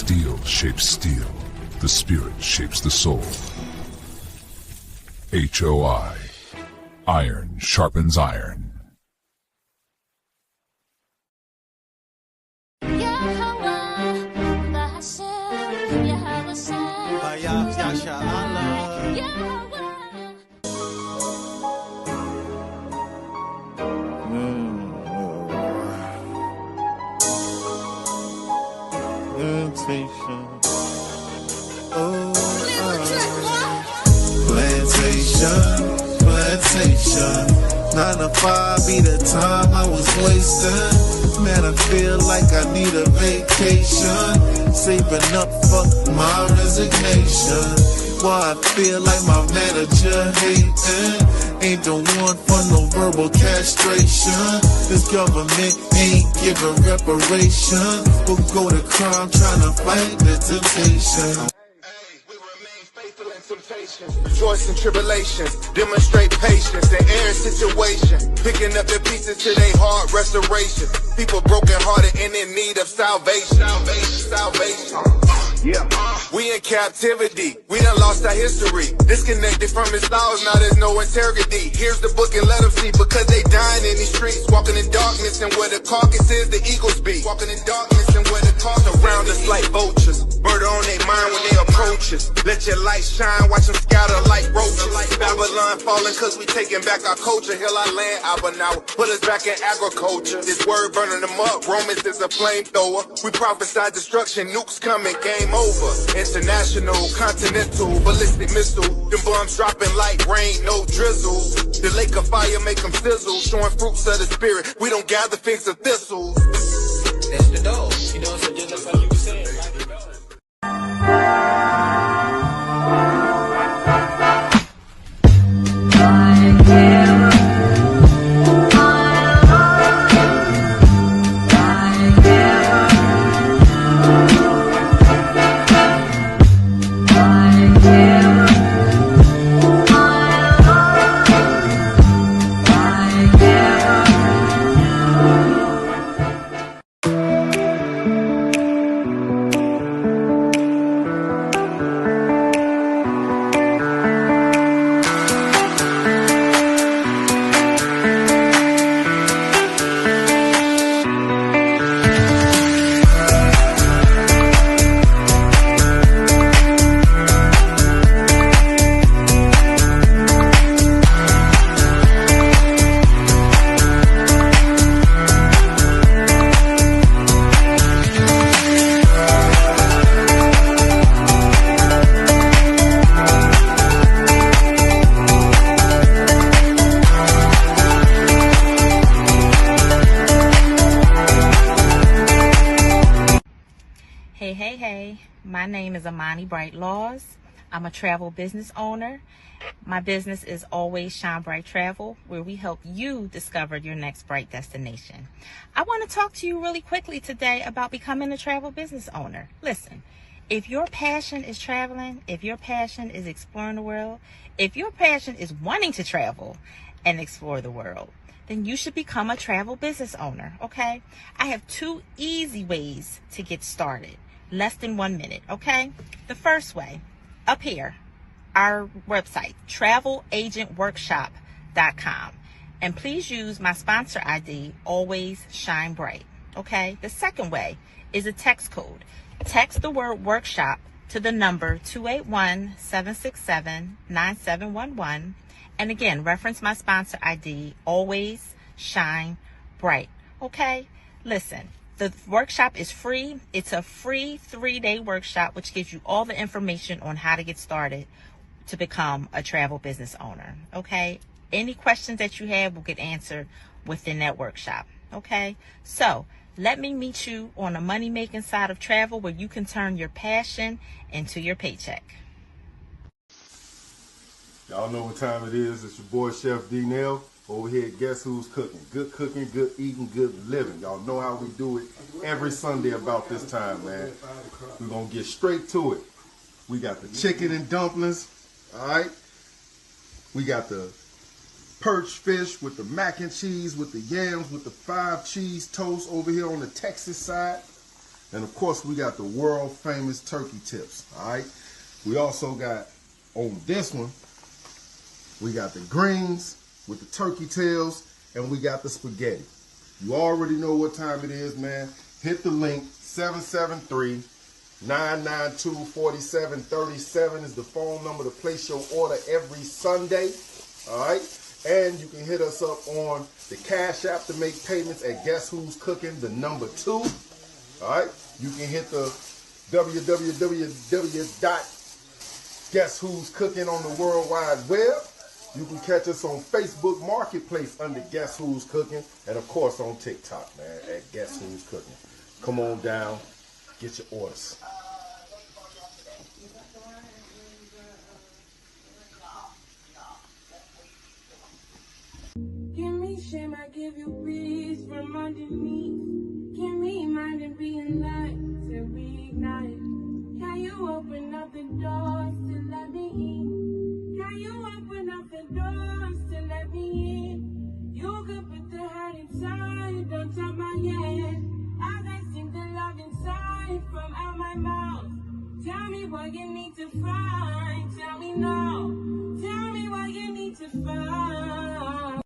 Steel shapes steel. The spirit shapes the soul. HOI. Iron sharpens iron. Plantation. 9 to 5 be the time I was wasting. Man, I feel like I need a vacation. Saving up for my resignation. Why I feel like my manager hating. Ain't the one for no verbal castration. This government ain't giving reparation. We'll go to crime trying to fight the temptation. Rejoice in tribulations, demonstrate patience in every situation, picking up the pieces to their heart restoration. People broken hearted and in need of salvation. We in captivity, we done lost our history, disconnected from his laws, now there's no integrity. Here's the book and let them see, because they dying in these streets, walking in darkness and where the carcass is, the eagles be. Walking in darkness and where the carcass around us like vultures, murder on their mind when they approach us. Let your light shine, watch them scatter like roaches. Babylon falling cause we taking back our culture. Heal our land, Abba now, put us back in agriculture. This word burning them up, Romans is a flamethrower. We prophesy destruction, nukes coming, game over. International, continental, ballistic missile. Them bombs dropping like rain, no drizzle. The lake of fire make them sizzle, showing fruits of the spirit. We don't gather figs of thistles. That's the dog, you know, so just like you were saying. Hey, my name is Amani Bright Laws. I'm a travel business owner. My business is Always Shine Bright Travel, where we help you discover your next bright destination. I want to talk to you really quickly today about becoming a travel business owner. Listen, if your passion is traveling, if your passion is exploring the world, if your passion is wanting to travel and explore the world, then you should become a travel business owner, okay? I have 2 easy ways to get started. Less than 1 minute, okay? The first way, up here, our website, travelagentworkshop.com. And please use my sponsor ID, Always Shine Bright, okay? The second way is a text code. Text the word workshop to the number 281-767-9711. And again, reference my sponsor ID, Always Shine Bright, okay? Listen. The workshop is free. It's a free 3-day workshop, which gives you all the information on how to get started to become a travel business owner. Okay. Any questions that you have will get answered within that workshop. Okay. So let me meet you on the money making side of travel, where you can turn your passion into your paycheck. Y'all know what time it is. It's your boy Chef D-Nail. Over here, guess who's cooking? Good cooking, good eating, good living. Y'all know how we do it every Sunday about this time, man. We're going to get straight to it. We got the chicken and dumplings, all right? We got the perch fish with the mac and cheese, with the yams, with the 5 cheese toast over here on the Texas side. And of course, we got the world famous turkey tips, all right? We also got, on this one, we got the greens with the turkey tails, and we got the spaghetti. You already know what time it is, man. Hit the link, 773-992-4737 is the phone number to place your order every Sunday, all right? And you can hit us up on the Cash App to make payments at Guess Who's Cooking, the number 2. All right, you can hit the www.guesswho'scooking on the World Wide Web. You can catch us on Facebook Marketplace under Guess Who's Cooking, and of course on TikTok, man, at Guess Who's Cooking. Come on down, get your orders. Give me shame, I give you peace from underneath. Give me mind and being light to reignite. Can you open up the doors to let me in? Can you open up the doors to let me in? You could put the hurt inside, don't top my head. As I sing the love inside from out my mouth. Tell me what you need to find. Tell me now. Tell me what you need to find.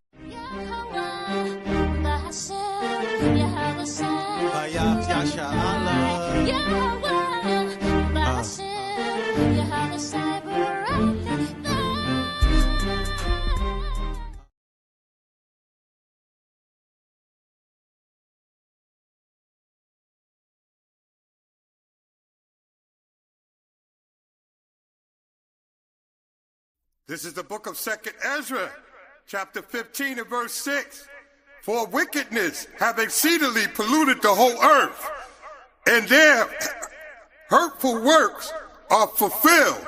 This is the book of 2nd Ezra, chapter 15 and verse 6. For wickedness have exceedingly polluted the whole earth, and their hurtful works are fulfilled.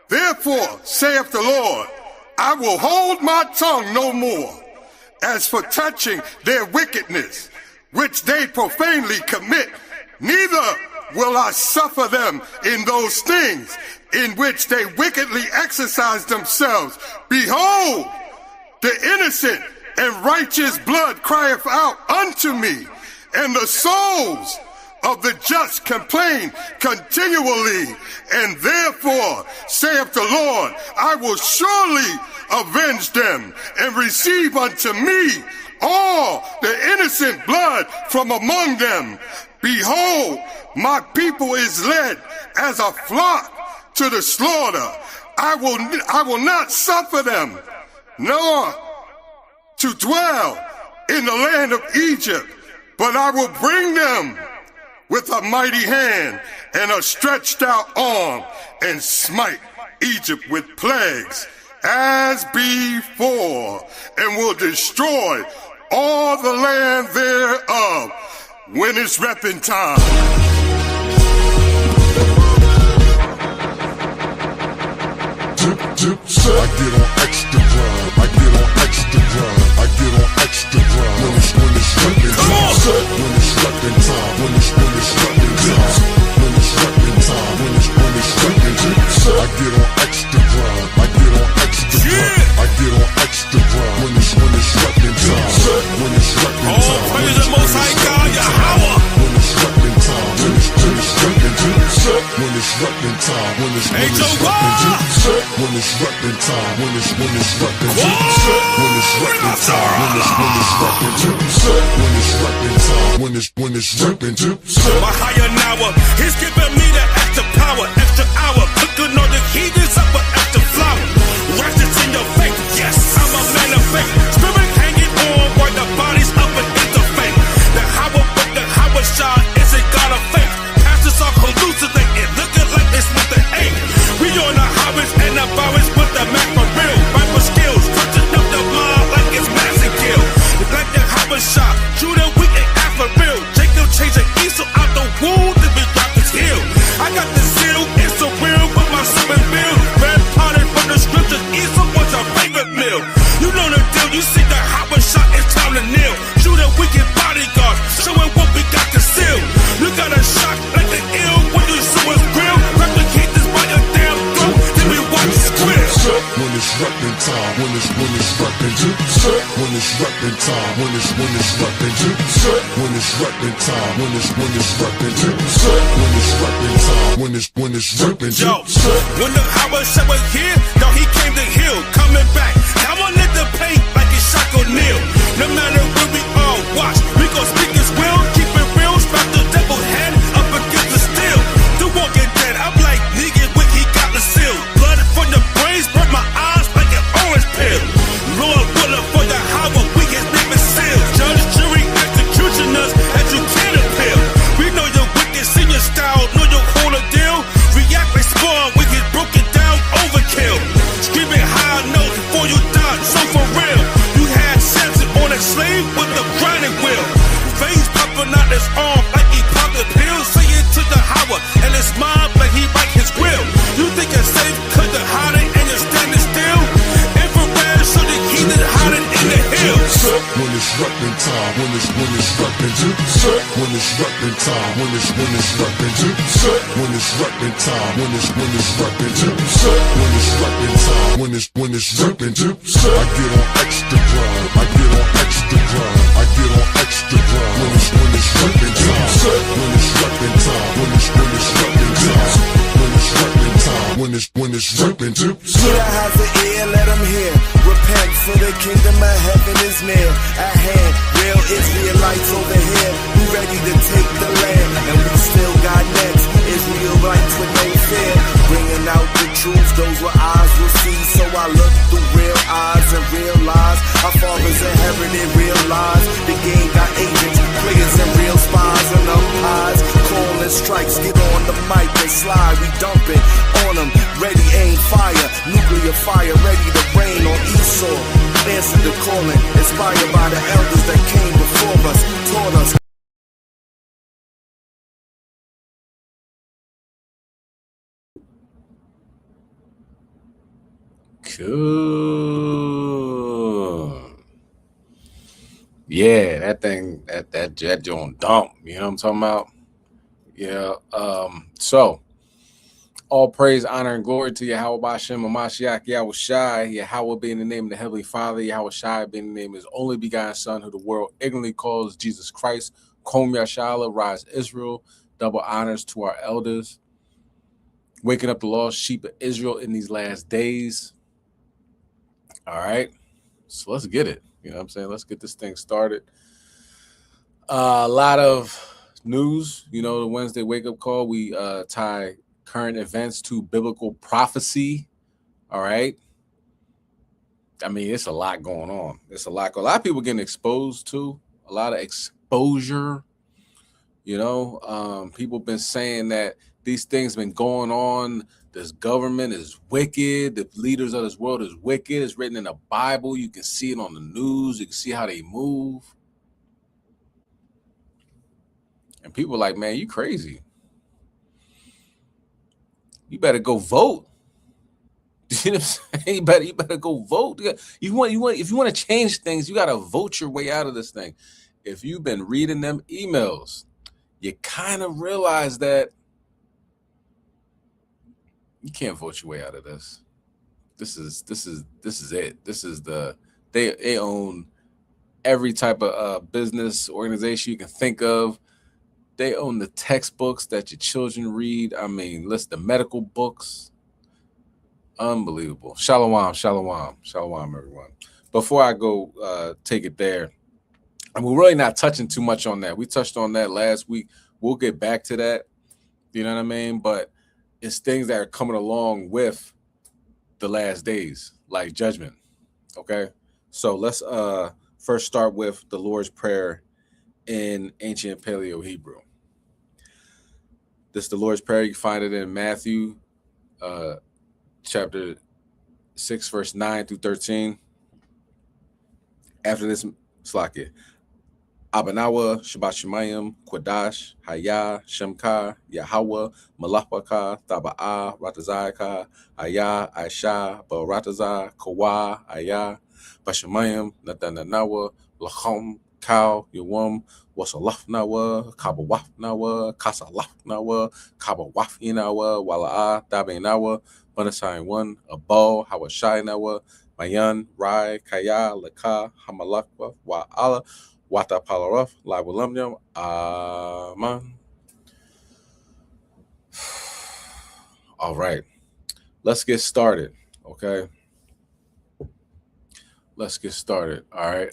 Therefore, saith the Lord, I will hold my tongue no more, as for touching their wickedness, which they profanely commit, neither will I suffer them in those things in which they wickedly exercise themselves. Behold, the innocent and righteous blood crieth out unto me, and the souls of the just complain continually. And therefore, saith the Lord, I will surely avenge them, and receive unto me all the innocent blood from among them. Behold, my people is led as a flock to the slaughter. I will not suffer them, nor to dwell in the land of Egypt, but I will bring them with a mighty hand and a stretched out arm, and smite Egypt with plagues as before, and will destroy all the land thereof when it's reaping time. I get on extra grind. I get on extra grind. I get on extra grind. When it's repping time. When it's repping time. When it's repping time. When it's repping time. When it's repping time. I get on extra grind. I get on extra grind. I get on extra grind. When it's repping time. When it's repping time. All praise the Most High God, Yahweh. When it's repping time. When it's repping time. When it's repping time. When it's repping time. When it's repping time. When it's repping time. When it's repping time. When it's repping time. My higher now, he's giving me the extra power, extra hour. Cooking on the heat is up an extra flour. Righteous in your faith, yes, I'm a man of faith. Spirit hanging on while the body's up and into faith. The Howard shot isn't God of faith. Pastors are hallucinating, looking like it's with the A. We on the Howards and the Bowers with the Mac for real. Bible skills, touching up the mind like it's massive kill. Like the Howard shot, Judah we ain't for real. Jacob changing Esau out the wound and we drop his heel. reppin' time, when it's reppin' time, when it's reppin' time, when it's reppin' time, when it's reppin' time, when it's reppin' Yo, time. when the Howard shot was here, no, he came to heal, coming back. Now I let the paint like it's Shaq O'Neal. No matter where we all watch, we gon' speak his will, keep it real, strap the devil head up against the steel. The Walking Dead, I'm like, nigga, what he got the seal. Blood from the brains, burnt my eyes like an orange peel. Lord willing for the Howard, we can name it seal. Judge, jury, executioners, that you can't appeal. We know your wicked senior style, know your whole deal. React, respond, we get broken down, overkill. Screaming high notes before you die, so for real. You had Samson on a slave with the grinding wheel. Veins popping out his arm like he popped a pill. Say it to the Howard and his mom like he write his will. You think you're safe cause they're hiding and you're standing still? Infrared so the heat is hiding in the hills. When it's reppin' time, when it's reppin' time, when it's reppin' time, when it's reppin' time, when it's reppin' time, when it's reppin' time, when it's reppin' time, when it's reppin' time. I get on extra grind, I get on extra grind, I get on extra grind. When it's reppin' time, when it's reppin' time, when it's reppin' time, when it's reppin' time, when it's reppin' time. He that has an ear, let him hear. Repent, for the kingdom of heaven is near at hand. Real Israelites over here, we ready to take the land, and we still got next. Israelites with no fear, bringing out the truth. Those with eyes will see. So I look through real eyes and realize our fathers inherited real lies. The game got agents, players, and real spies and umpires. Calling strikes, get on the mic and slide. We dumping on them, ready, aim, fire. Nuclear fire, ready to rain on Esau. Answer the calling, inspired by the elders that came before us, taught us. Cool. Yeah, that thing, that joint dump. You know what I'm talking about? Yeah. So all praise, honor, and glory to Yahweh Bashem, Mashiach, Yahweh Shai, Yahweh being the name of the Heavenly Father, Yahweh Shai being the name of his only begotten Son, who the world ignorantly calls Jesus Christ. Kom Yashala, rise Israel. Double honors to our elders. Waking up the lost sheep of Israel in these last days. All right. So let's get it. You know what I'm saying? Let's get this thing started. A lot of news, you know, the Wednesday wake-up call. We tie current events to biblical prophecy. All right. I mean, it's a lot going on. It's a lot. A lot of people getting exposed to, a lot of exposure. You know, people been saying that these things been going on. This government is wicked. The leaders of this world is wicked. It's written in the Bible. You can see it on the news. You can see how they move. And people are like, man, you crazy. You better go vote. You know what I'm saying? You better go vote. If you want to change things, you gotta vote your way out of this thing. If you've been reading them emails, you kind of realize that you can't vote your way out of this. This is it. This is they own every type of business organization you can think of. They own the textbooks that your children read. I mean, list the medical books. Unbelievable. Shalom, shalom, shalom, everyone. Before I go take it there, and we're really not touching too much on that. We touched on that last week. We'll get back to that. You know what I mean? But it's things that are coming along with the last days, like judgment. Okay? So let's first start with the Lord's Prayer in ancient Paleo Hebrew. This is the Lord's Prayer. You can find it in Matthew chapter 6, verse 9 through 13. After this, Slakia. Abanawa, Shabbat Shemayim, Quadash, Haya, Shemka, Yahweh, Malachbaka, Taba'a, Ratazayaka, Aya, Aisha, Baratazah, Kawa, Aya, Bashemayim, Natananawa, Lachom, Kau, Yawam, Wasalafnawa, Kabawafnawa, Kasalafnawa, Kabawafinawa, Wala'a, Dabenawa, Banasayin 1, Abal, Hawashinawa, Mayan, Rai, Kaya, Laka, Hamalakwa, Wa Allah, Wata Palaraf, La Walamyam, Aman. All right, let's get started. Okay, let's get started. All right.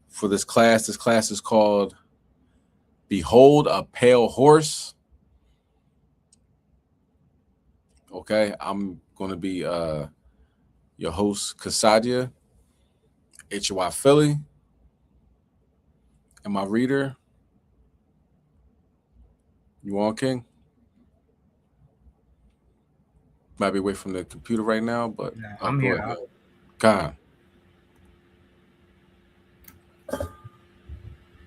For this class is called Behold a Pale Horse. Okay, I'm going to be your host, Chaasdyah, HOI Philly, and my reader. You on, King? Might be away from the computer right now, but I'm here. God.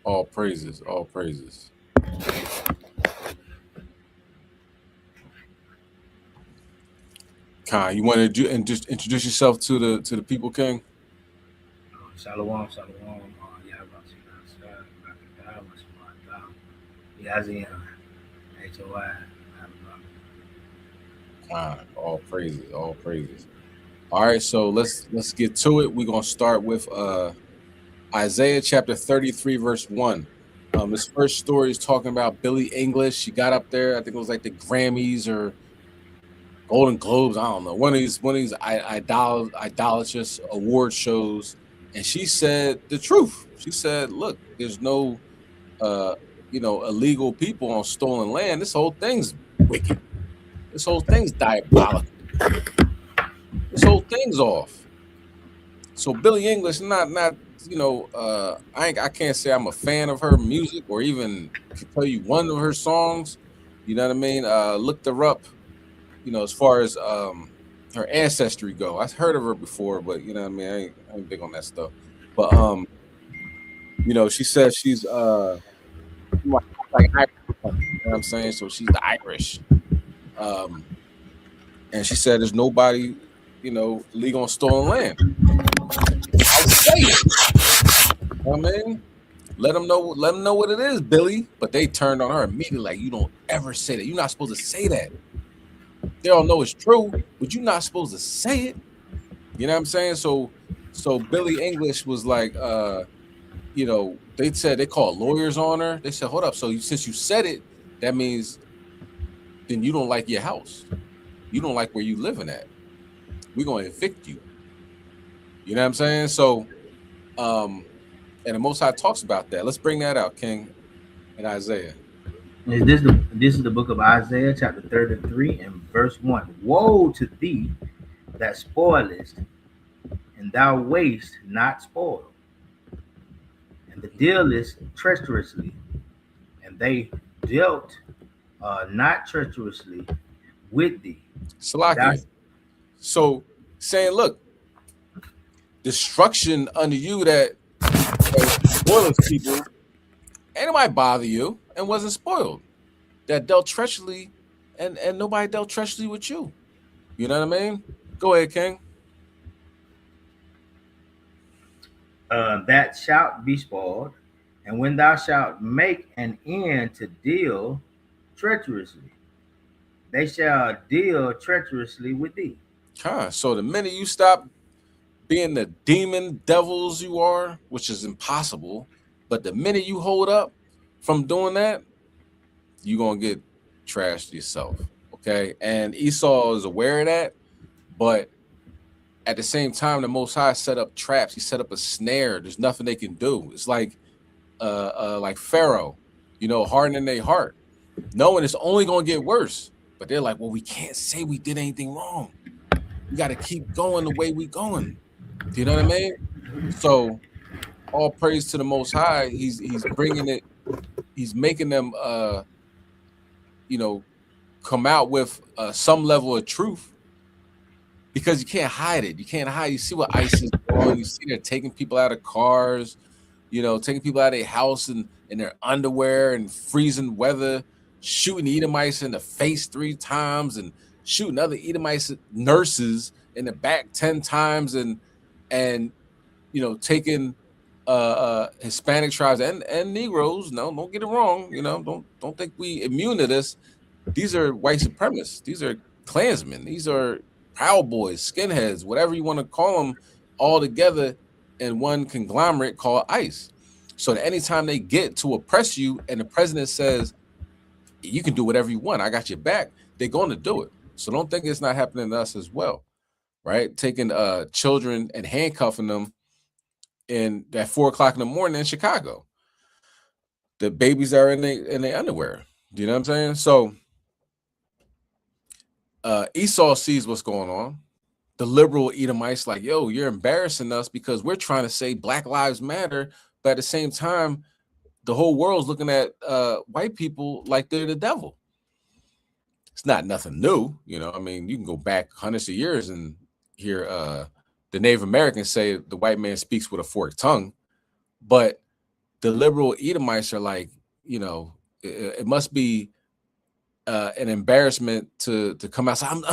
All praises, all praises. Khan, you want to just introduce yourself to the people, King? Shalom. All praises, all praises. All right, so let's get to it. We're gonna start with Isaiah chapter 33, verse 1. This first story is talking about Billie English. She got up there, I think it was like the Grammys or Golden Globes, I don't know, one of these idolatrous award shows, and she said the truth. She said, look, there's no illegal people on stolen land. This whole thing's wicked. This whole thing's diabolical. This whole thing's off. So Billie English, not I can't say I'm a fan of her music or even can tell you one of her songs. You know what I mean? Looked her up, as far as her ancestry go. I've heard of her before, but you know what I mean, I ain't big on that stuff. But she says she's like Irish, you know what I'm saying? So she's the Irish. And she said there's nobody, legal on stolen land. I'll say it. You know what I mean? Let them know what it is, Billy. But they turned on her immediately, like, you don't ever say that. You're not supposed to say that. They all know it's true, but you're not supposed to say it. You know what I'm saying? So Billie English was like, they said they called lawyers on her. They said, hold up. So since you said it, that means then you don't like your house. You don't like where you living at. We're going to evict you. You know what I'm saying? So, and the Most High talks about that. Let's bring that out, King, in Isaiah. This is the book of Isaiah, chapter 33, and verse 1. Woe to thee that spoilest, and thou waste not spoil, and the dealest treacherously, and they dealt not treacherously with thee. Salakia. So saying, look, destruction unto you that spoils people, ain't nobody bother you and wasn't spoiled. That dealt treacherously and nobody dealt treacherously with you. You know what I mean? Go ahead, King. That shalt be spoiled, and when thou shalt make an end to deal treacherously, they shall deal treacherously with thee. So the minute you stop being the demon devils you are, which is impossible, but the minute you hold up from doing that, you're going to get trashed yourself, okay? And Esau is aware of that, but at the same time, the Most High set up traps. He set up a snare. There's nothing they can do. It's like Pharaoh, hardening their heart, knowing it's only going to get worse. But they're like, well, we can't say we did anything wrong. We got to keep going the way we going. Do you know what I mean? So all praise to the Most High. He's bringing it. He's making them, come out with some level of truth, because you can't hide it. You can't hide. You see what ISIS is doing. You see they're taking people out of cars, taking people out of their house in their underwear and freezing weather, shooting Edomites in the face 3 times and shooting other Edomites nurses in the back 10 times and taking Hispanic tribes and Negroes. No, don't get it wrong. Don't think we immune to this. These are white supremacists. These are Klansmen. These are Proud Boys, skinheads, whatever you want to call them, all together in one conglomerate called ICE. So that anytime they get to oppress you and the president says, you can do whatever you want, I got your back, they're going to do it. So don't think it's not happening to us as well, right? Taking children and handcuffing them in at 4 o'clock in the morning in Chicago. The babies are in their underwear. Do you know what I'm saying? So Esau sees what's going on. The liberal Edomites like, yo, you're embarrassing us because we're trying to say Black Lives Matter, but at the same time, the whole world's looking at white people like they're the devil. It's not nothing new, you know. I mean, you can go back hundreds of years and hear the Native Americans say the white man speaks with a forked tongue, but the liberal Edomites are like, you know, it must be an embarrassment to come out. So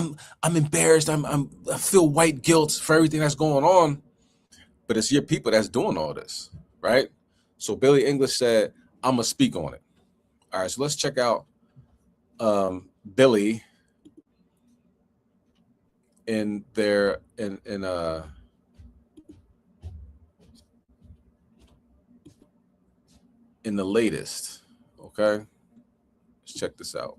I'm embarrassed. I feel white guilt for everything that's going on, but it's your people that's doing all this, right? So Billy English said, I'm gonna speak on it. All right, so let's check out Billy in the latest. Okay, let's check this out.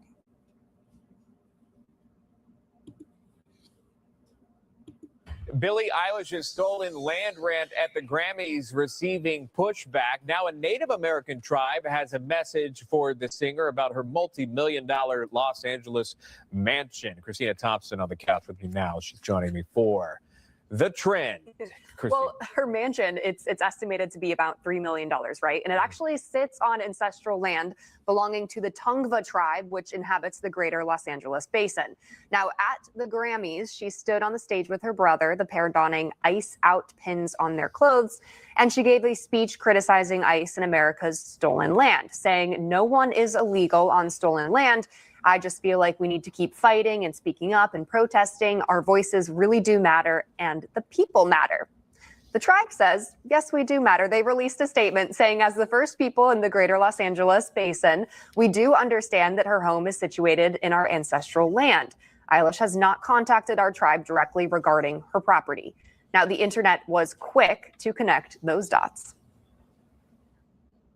Billie Eilish's stolen land rant at the Grammys receiving pushback. Now a Native American tribe has a message for the singer about her multi-million-dollar Los Angeles mansion. Christina Thompson on the couch with me now. She's joining me for The Trend. Well, her mansion, it's estimated to be about $3 million, right? And it actually sits on ancestral land belonging to the Tongva tribe, which inhabits the greater Los Angeles basin. Now, at the Grammys, she stood on the stage with her brother, the pair donning ICE out pins on their clothes, and she gave a speech criticizing ICE and America's stolen land, saying no one is illegal on stolen land. I just feel like we need to keep fighting and speaking up and protesting. Our voices really do matter, and the people matter. The tribe says, yes, we do matter. They released a statement saying, as the first people in the greater Los Angeles basin, we do understand that her home is situated in our ancestral land. Eilish has not contacted our tribe directly regarding her property. Now, the internet was quick to connect those dots.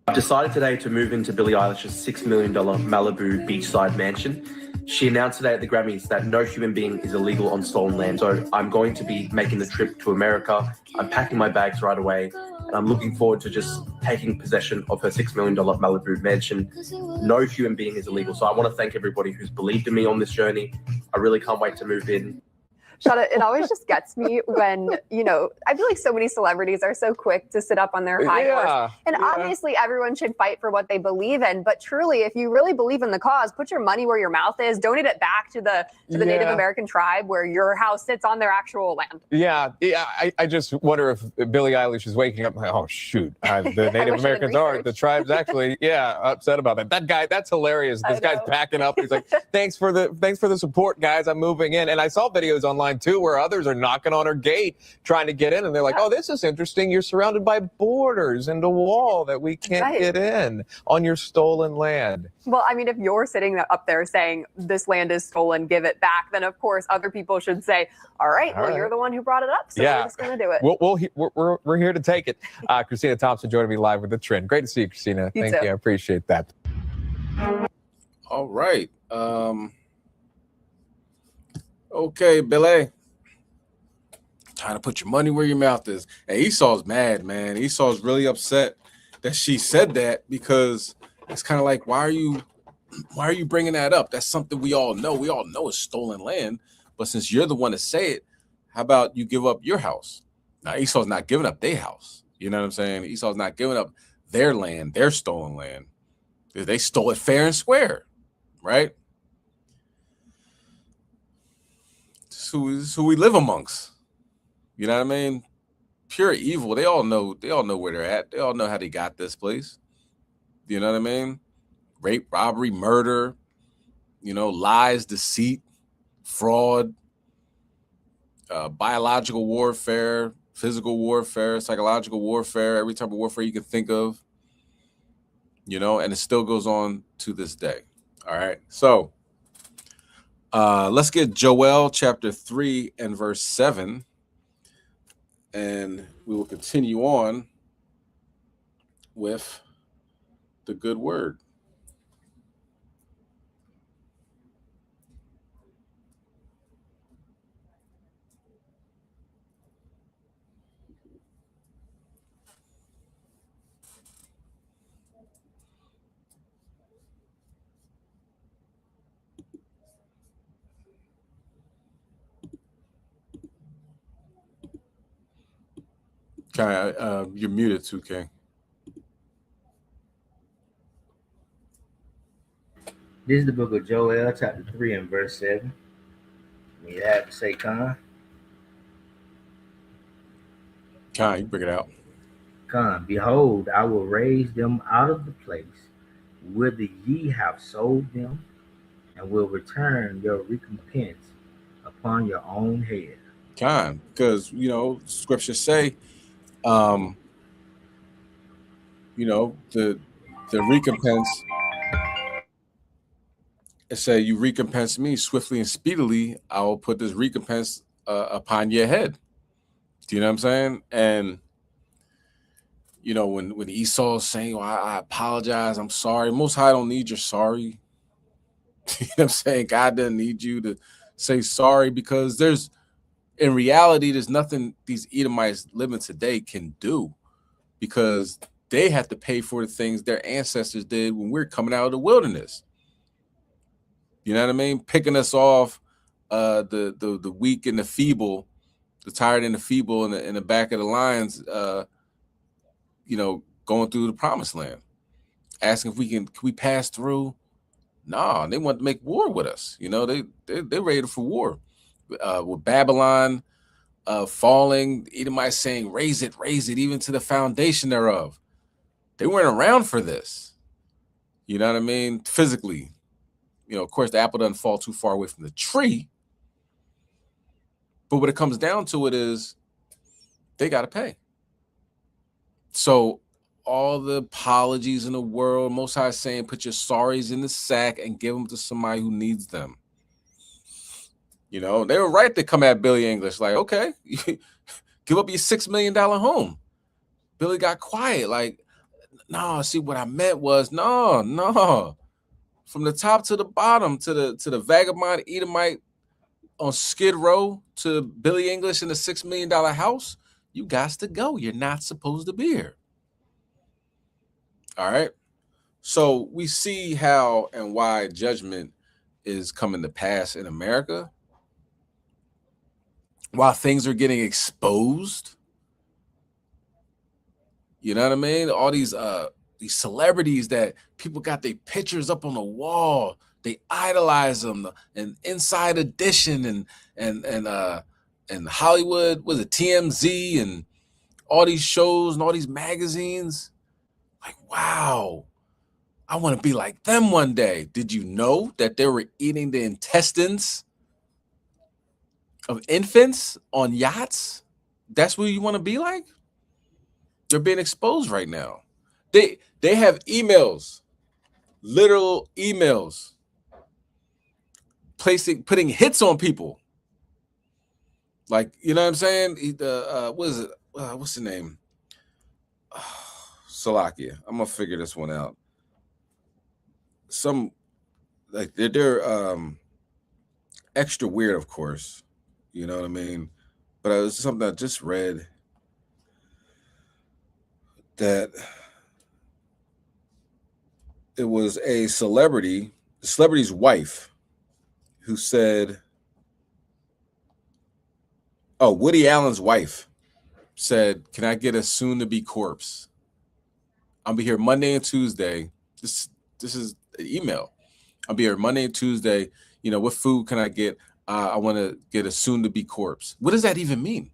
I've decided today to move into Billie Eilish's $6 million Malibu beachside mansion. She announced today at the Grammys that no human being is illegal on stolen land. So I'm going to be making the trip to America. I'm packing my bags right away, and I'm looking forward to just taking possession of her $6 million Malibu mansion. No human being is illegal. So I want to thank everybody who's believed in me on this journey. I really can't wait to move in. Shada, it always just gets me when, you know, I feel like so many celebrities are so quick to sit up on their high horse. And obviously everyone should fight for what they believe in. But truly, if you really believe in the cause, put your money where your mouth is. Donate it back to the Native American tribe where your house sits on their actual land. I just wonder if Billie Eilish is waking up like, oh, shoot. The Native Americans are. The tribe's actually, upset about that. That guy, that's hilarious. This guy's packing up. He's like, thanks for the support, guys. I'm moving in. And I saw videos online too where others are knocking on her gate trying to get in, and they're like, oh, this is interesting, you're surrounded by borders and a wall that we can't get in on your stolen land. Well, I mean, if you're sitting up there saying this land is stolen, give it back, then of course other people should say, all right, you're the one who brought it up, so we're just going to do it. We're here to take it. Christina Thompson joining me live with The Trend. Great to see you, Christina. Thank you. I appreciate that. All right. Okay, Billy. Trying to put your money where your mouth is. And Esau's mad, man. Esau's really upset that she said that, because it's kind of like, why are you bringing that up? That's something we all know. We all know it's stolen land. But since you're the one to say it, how about you give up your house? Now, Esau's not giving up their house. You know what I'm saying? Esau's not giving up their land, their stolen land. They stole it fair and square, right? Who we live amongst. You know what I mean? Pure evil. They all know where they're at. They all know how they got this place. You know what I mean? Rape, robbery, murder, lies, deceit, fraud, biological warfare, physical warfare, psychological warfare, every type of warfare you can think of. And it still goes on to this day. All right. So Let's get Joel chapter 3 and verse 7, and we will continue on with the good word. Okay, you're muted, 2K. This is the book of Joel, chapter 3 and verse 7. You have to say, Con. Con, you bring it out. Con, behold, I will raise them out of the place whither ye have sold them, and will return your recompense upon your own head. Con, because scriptures say, the recompense. It say, you recompense me swiftly and speedily. I will put this recompense upon your head. Do you know what I'm saying? And when Esau is saying, well, I apologize, I'm sorry. Most High don't need your sorry. You know what I'm saying? God doesn't need you to say sorry, because in reality, there's nothing these Edomites living today can do, because they have to pay for the things their ancestors did when we're coming out of the wilderness. You know what I mean? Picking us off, the weak and the feeble, the tired and the feeble in the back of the lines, going through the promised land, asking if can we pass through. No, they want to make war with us. They're ready for war. With Babylon falling, Edomites saying, raise it, even to the foundation thereof. They weren't around for this. You know what I mean? Physically. Of course, the apple doesn't fall too far away from the tree. But what it comes down to it is they got to pay. So all the apologies in the world, Most High is saying, put your sorries in the sack and give them to somebody who needs them. They were right to come at Billy English. Like, okay, give up your $6 million home. Billy got quiet. Like, no, see, what I meant was, no. From the top to the bottom, to the vagabond Edomite on Skid Row, to Billy English in the $6 million house, you got to go. You're not supposed to be here. All right. So we see how and why judgment is coming to pass in America, while things are getting exposed. You know what I mean? All these celebrities that people got their pictures up on the wall, they idolize them, and Inside Edition and Hollywood, was it TMZ, and all these shows and all these magazines. Like, wow, I want to be like them one day. Did you know that they were eating the intestines of infants on yachts? That's what you want to be like? They're being exposed right now. They have emails, literal emails, putting hits on people. Like, you know what I'm saying? What is it? What's the name? Salakia. I'm gonna figure this one out. Some, like, they're extra weird, of course. You know what I mean? But it was something I just read that it was a celebrity's wife, who said, Woody Allen's wife said, can I get a soon-to-be corpse? I'll be here Monday and Tuesday. This is an email. I'll be here Monday and Tuesday. What food can I get? I want to get a soon-to-be corpse. What does that even mean?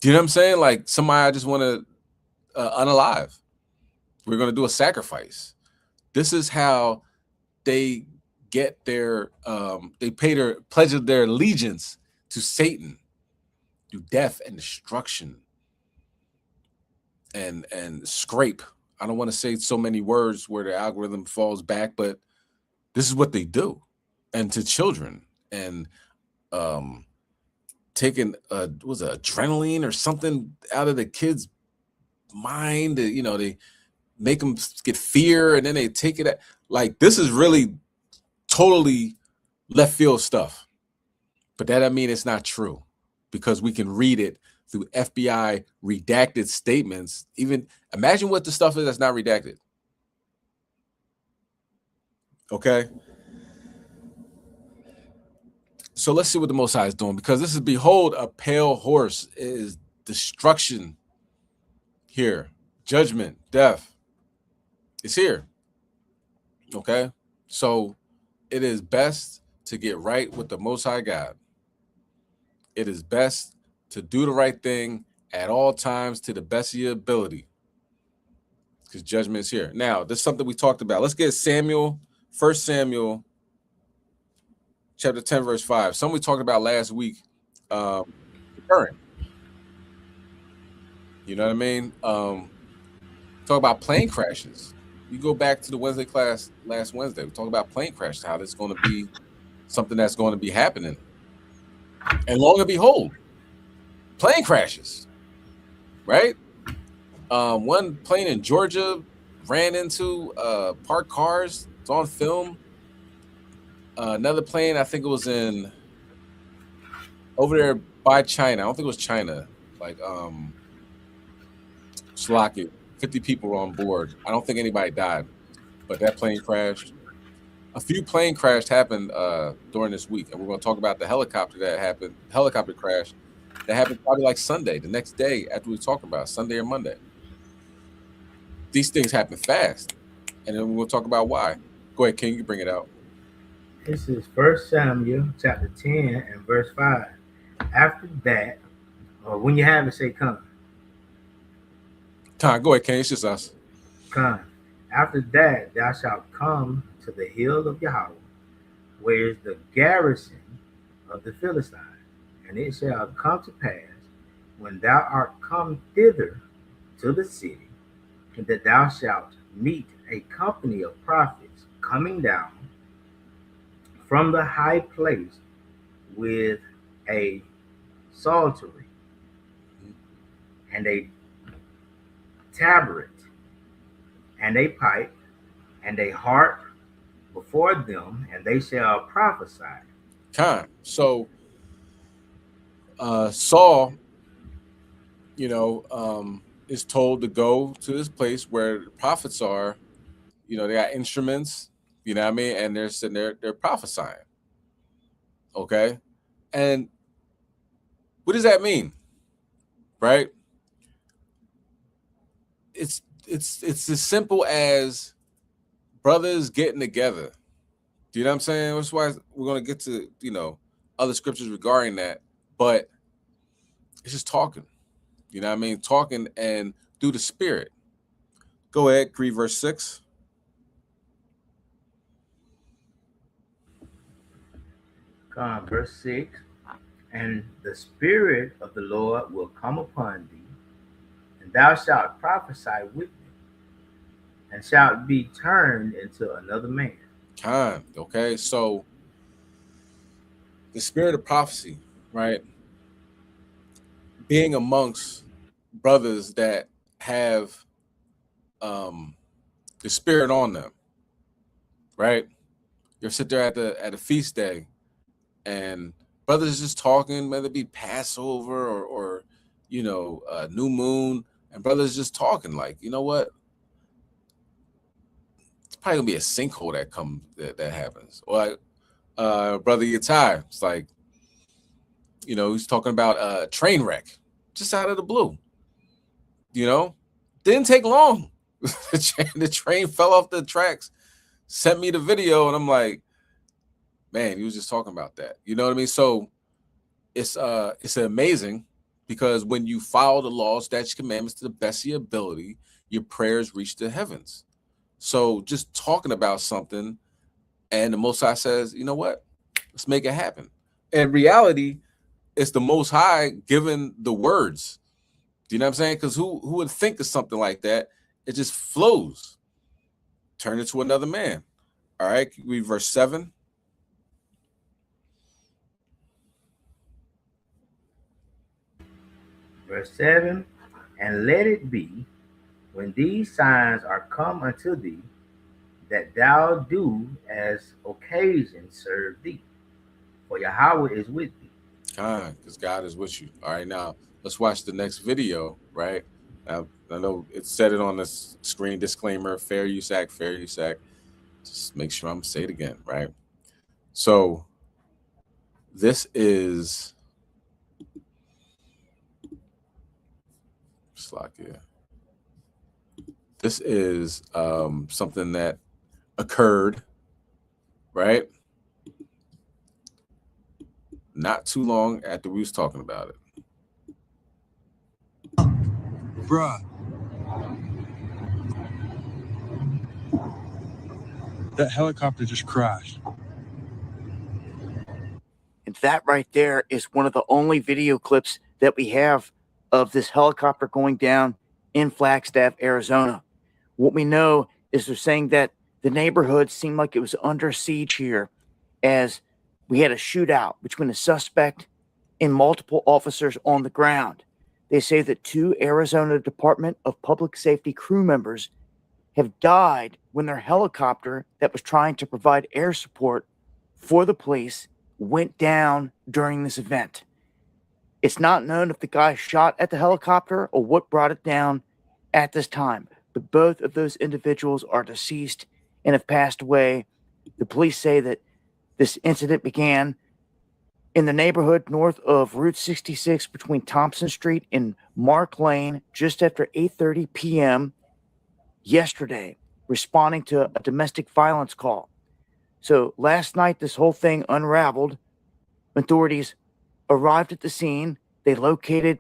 Do you know what I'm saying? Like, somebody I just want to unalive. We're going to do a sacrifice. This is how they get their, they pledge their allegiance to Satan, through death and destruction and scrape. I don't want to say so many words where the algorithm falls back, but this is what they do. and to children, and taking was it adrenaline or something out of the kids' mind. They make them get fear, and then they take it. Like, this is really totally left field stuff. But that doesn't mean it's not true, because we can read it through FBI redacted statements. Even imagine what the stuff is that's not redacted. Okay. So let's see what the Most High is doing, because this is, behold, a pale horse. It is destruction here, judgment, death. It's here. Okay. So it is best to get right with the Most High God. It is best to do the right thing at all times to the best of your ability, because judgment is here. Now, this is something we talked about. Let's get Samuel, 1 Samuel chapter 10, verse 5. Something we talked about last week. Current. You know what I mean? Talk about plane crashes. You go back to the Wednesday class last Wednesday. We talked about plane crashes, how this is going to be something that's going to be happening. And long and behold, plane crashes, right? One plane in Georgia ran into parked cars. It's on film. Another plane, I think it was in over there by China. I don't think it was China. Like Slovakia. 50 people were on board. I don't think anybody died, but that plane crashed. A few plane crashes happened during this week, and we're going to talk about the helicopter crash that happened probably like Sunday, the next day after we talk about it, Sunday or Monday. These things happen fast, and then we're going to talk about why. Go ahead, King, you bring it out. This is 1 Samuel chapter 10 and verse 5. After that, or when you have it, say come. Come, go ahead, King. It's just us. Come. After that, thou shalt come to the hill of Yahweh, where is the garrison of the Philistines. And it shall come to pass, when thou art come thither to the city, that thou shalt meet a company of prophets coming down from the high place with a psaltery and a tabret and a pipe and a harp before them, and they shall prophesy. Time. So Saul, is told to go to this place where the prophets are. They got instruments, you know what I mean? And they're sitting there, they're prophesying. Okay. And what does that mean? Right? It's as simple as brothers getting together. Do you know what I'm saying? That's why we're going to get to, other scriptures regarding that. But it's just talking. You know what I mean? Talking and through the Spirit. Go ahead, read verse 6. Verse 6. And the Spirit of the Lord will come upon thee, and thou shalt prophesy with me, and shalt be turned into another man. Time. Okay, so the spirit of prophecy, right? Being amongst brothers that have the Spirit on them, right? You'll sit there at a feast day, and brothers just talking, whether it be Passover or new moon, and brothers just talking like, you know what? It's probably gonna be a sinkhole that happens. Or like Brother Yatai, it's like, he's talking about a train wreck just out of the blue. Didn't take long. The train fell off the tracks, sent me the video, and I'm like, man, he was just talking about that. You know what I mean? So it's amazing, because when you follow the laws, statutes, commandments to the best of your ability, your prayers reach the heavens. So just talking about something, and the Most High says, you know what? Let's make it happen. In reality, it's the Most High giving the words. Do you know what I'm saying? Because who would think of something like that? It just flows. Turn into another man. All right, read verse 7. Verse 7, and let it be, when these signs are come unto thee, that thou do as occasion serve thee. For Yahweh is with thee. Because God is with you. All right, now let's watch the next video, right? Now, I know it said it on the screen, disclaimer, fair use act, fair use act. Just make sure I'm going to say it again, right? So this is Slakia. This is something that occurred, right? Not too long after we was talking about it. Bruh. That helicopter just crashed. And that right there is one of the only video clips that we have of this helicopter going down in Flagstaff, Arizona. What we know is they're saying that the neighborhood seemed like it was under siege here, as we had a shootout between a suspect and multiple officers on the ground. They say that 2 Arizona Department of Public Safety crew members have died when their helicopter that was trying to provide air support for the police went down during this event. It's not known if the guy shot at the helicopter or what brought it down at this time, but both of those individuals are deceased and have passed away. The police say that this incident began in the neighborhood north of Route 66 between Thompson Street and Mark Lane just after 8:30 p.m. yesterday, responding to a domestic violence call. So last night, this whole thing unraveled. Authorities arrived at the scene. They located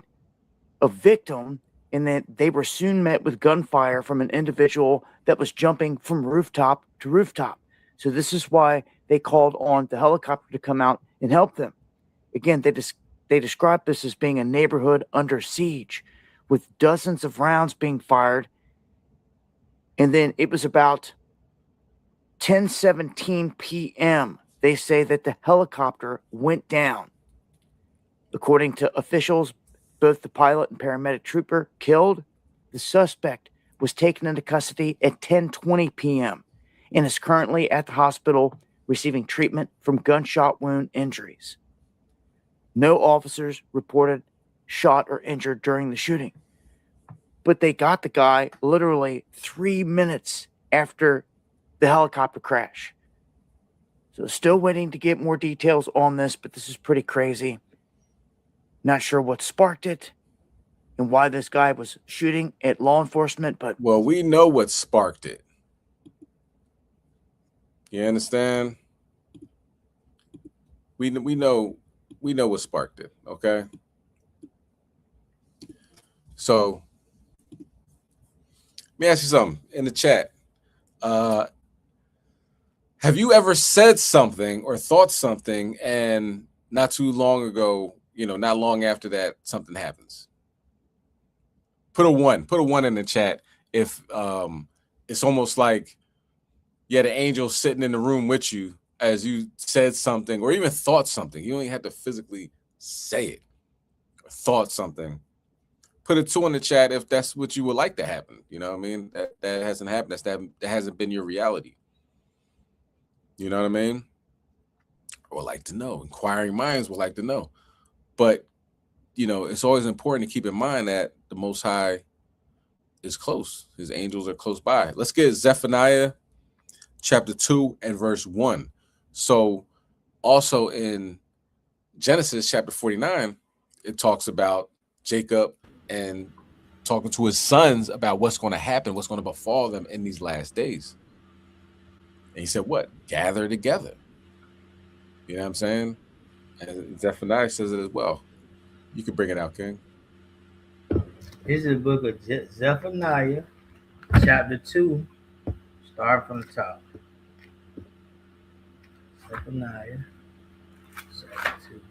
a victim, and then they were soon met with gunfire from an individual that was jumping from rooftop to rooftop. So this is why they called on the helicopter to come out and help them. Again, they described this as being a neighborhood under siege with dozens of rounds being fired. And then it was about 10:17 p.m. They say that the helicopter went down. According to officials, both the pilot and paramedic trooper killed. The suspect was taken into custody at 10:20 p.m. and is currently at the hospital receiving treatment from gunshot wound injuries. No officers reported shot or injured during the shooting. But they got the guy literally 3 minutes after the helicopter crash. So still waiting to get more details on this, but this is pretty crazy. Not sure what sparked it and why this guy was shooting at law enforcement, but... Well, we know what sparked it. You understand? We know what sparked it, okay? So, let me ask you something in the chat. Have you ever said something or thought something and not too long ago, not long after that, something happens? Put a 1 in the chat if it's almost like you had an angel sitting in the room with you as you said something or even thought something. You don't even have to physically say it or thought something. Put a 2 in the chat if that's what you would like to happen. You know what I mean? That hasn't happened. That hasn't been your reality. You know what I mean? I would like to know. Inquiring minds would like to know. But, it's always important to keep in mind that the Most High is close. His angels are close by. Let's get Zephaniah chapter 2 and verse 1. So also in Genesis chapter 49, it talks about Jacob and talking to his sons about what's going to happen, what's going to befall them in these last days. And he said, what? Gather together. You know what I'm saying? And Zephaniah says it as well. You can bring it out, King. This is the book of Zephaniah, chapter 2, start from the top. Zephaniah, chapter 2.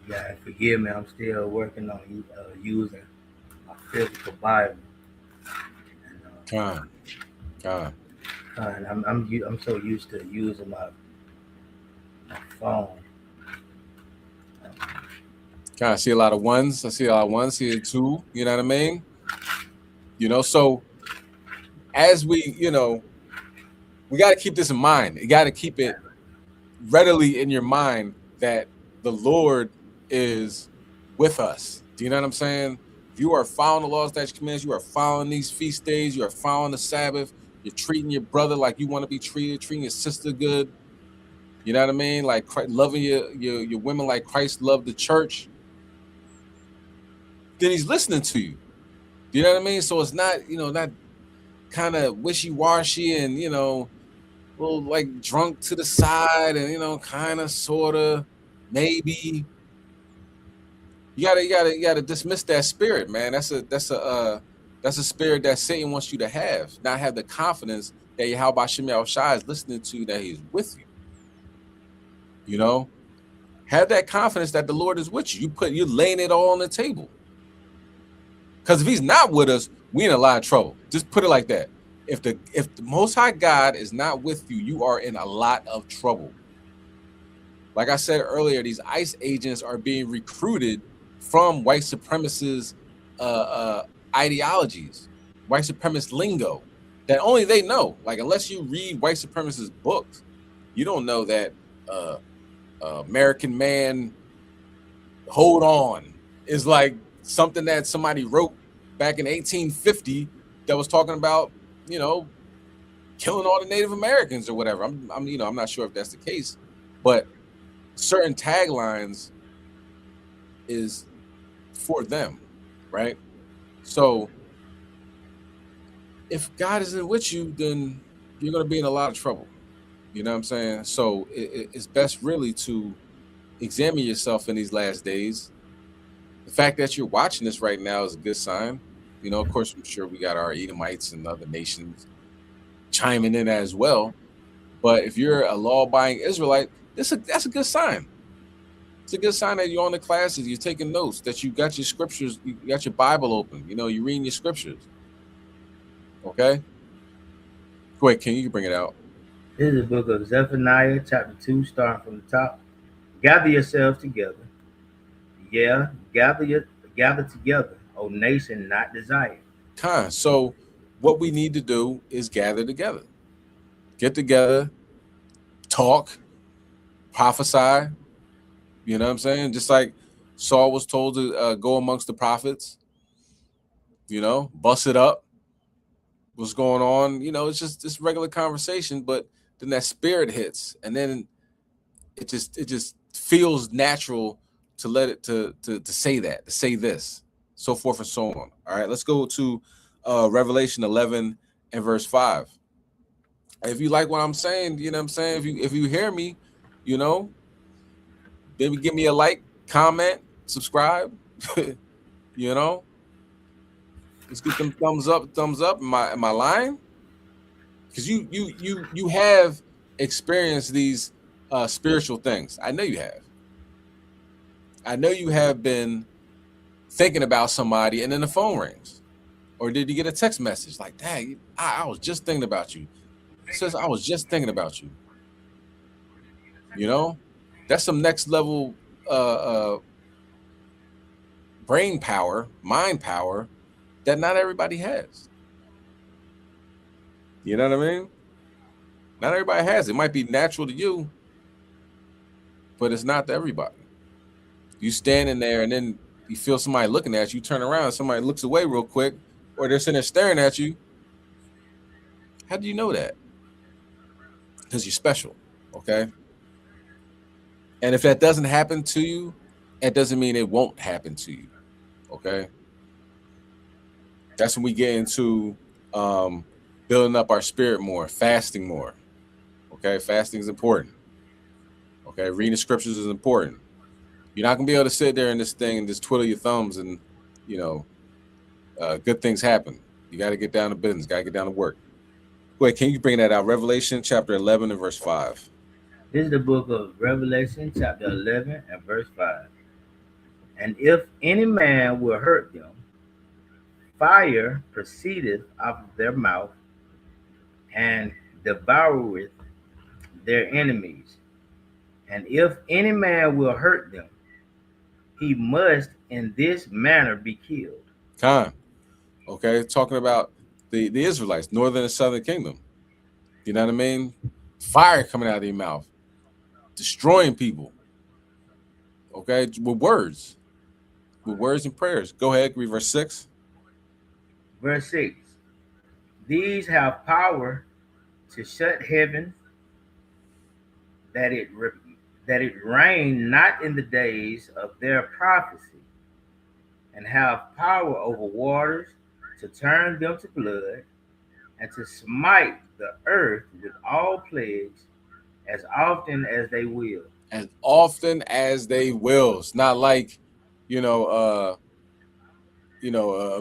Yeah, forgive me. I'm still working on using my physical Bible. God. And I'm so used to using my phone. I see a lot of ones. I see a lot of ones. See a two. You know what I mean? So as we, we got to keep this in mind. You got to keep it readily in your mind that the Lord is with us. Do you know what I'm saying? If you are following the laws, statutes, commands, you are following these feast days, you are following the Sabbath, you're treating your brother like you want to be treated, treating your sister good. You know what I mean? Like loving your women like Christ loved the church. Then he's listening to you. Do you know what I mean? So it's not, not kind of wishy-washy and, little like drunk to the side and, kind of, sort of, maybe. You gotta dismiss that spirit, man. That's a spirit that Satan wants you to have. Not have the confidence that Yahweh Shem Yahushua is listening to you, that he's with you. Have that confidence that the Lord is with you. You're laying it all on the table. Because if he's not with us, we in a lot of trouble. Just put it like that. If the Most High God is not with you, you are in a lot of trouble. Like I said earlier, these ICE agents are being recruited from white supremacist ideologies, white supremacist lingo that only they know. Like, unless you read white supremacist books, you don't know that American man, hold on, is like something that somebody wrote back in 1850 that was talking about, killing all the Native Americans or whatever. I'm not sure if that's the case, but certain taglines is for them, right? So if God isn't with you, then you're going to be in a lot of trouble. You know what I'm saying? So it's best really to examine yourself in these last days. The fact that you're watching this right now is a good sign. Of course, I'm sure we got our Edomites and other nations chiming in as well. But if you're a law-abiding Israelite, that's a good sign. It's a good sign that you're on the classes, you're taking notes, that you got your scriptures, you got your Bible open, you're reading your scriptures. Okay? Go ahead, King, you can bring it out. This is the book of Zephaniah, chapter 2, starting from the top. Gather yourselves together. Yeah, gather together, O nation not desired. So what we need to do is gather together. Get together, talk, prophesy. You know what I'm saying? Just like Saul was told to go amongst the prophets, bust it up. What's going on? It's just this regular conversation, but then that spirit hits, and then it just feels natural to let it to say that, to say this, so forth and so on. All right, let's go to Revelation 11 and verse 5. If you like what I'm saying, you know what I'm saying? If you hear me, maybe give me a like, comment, subscribe. Let's get them thumbs up. Am I lying? Because you have experienced these spiritual things. I know you have. I know you have been thinking about somebody and then the phone rings. Or did you get a text message like, dang, I was just thinking about you. It says, I was just thinking about you. That's some next level brain power, mind power that not everybody has. You know what I mean? Not everybody has it. It might be natural to you, but it's not to everybody. You standing there and then you feel somebody looking at you, turn around, somebody looks away real quick, or they're sitting there staring at you. How do you know that? Because you're special, okay? And if that doesn't happen to you, it doesn't mean it won't happen to you, okay? That's when we get into building up our spirit more, fasting more, okay? Fasting is important, okay? Reading the scriptures is important. You're not going to be able to sit there in this thing and just twiddle your thumbs and, good things happen. You got to get down to business, got to get down to work. Wait, can you bring that out? Revelation chapter 11 and verse 5. This is the book of Revelation, chapter 11 and verse 5. And if any man will hurt them, fire proceedeth out of their mouth, and devoureth their enemies. And if any man will hurt them, he must in this manner be killed. Khan. Okay, talking about the Israelites, northern and southern kingdom. You know what I mean? Fire coming out of their mouth, destroying people. Okay, with words and prayers. Go ahead, read verse 6. Verse 6. These have power to shut heaven, that it rain not in the days of their prophecy, and have power over waters to turn them to blood, and to smite the earth with all plagues as often as they will. As often as they will. It's not like, a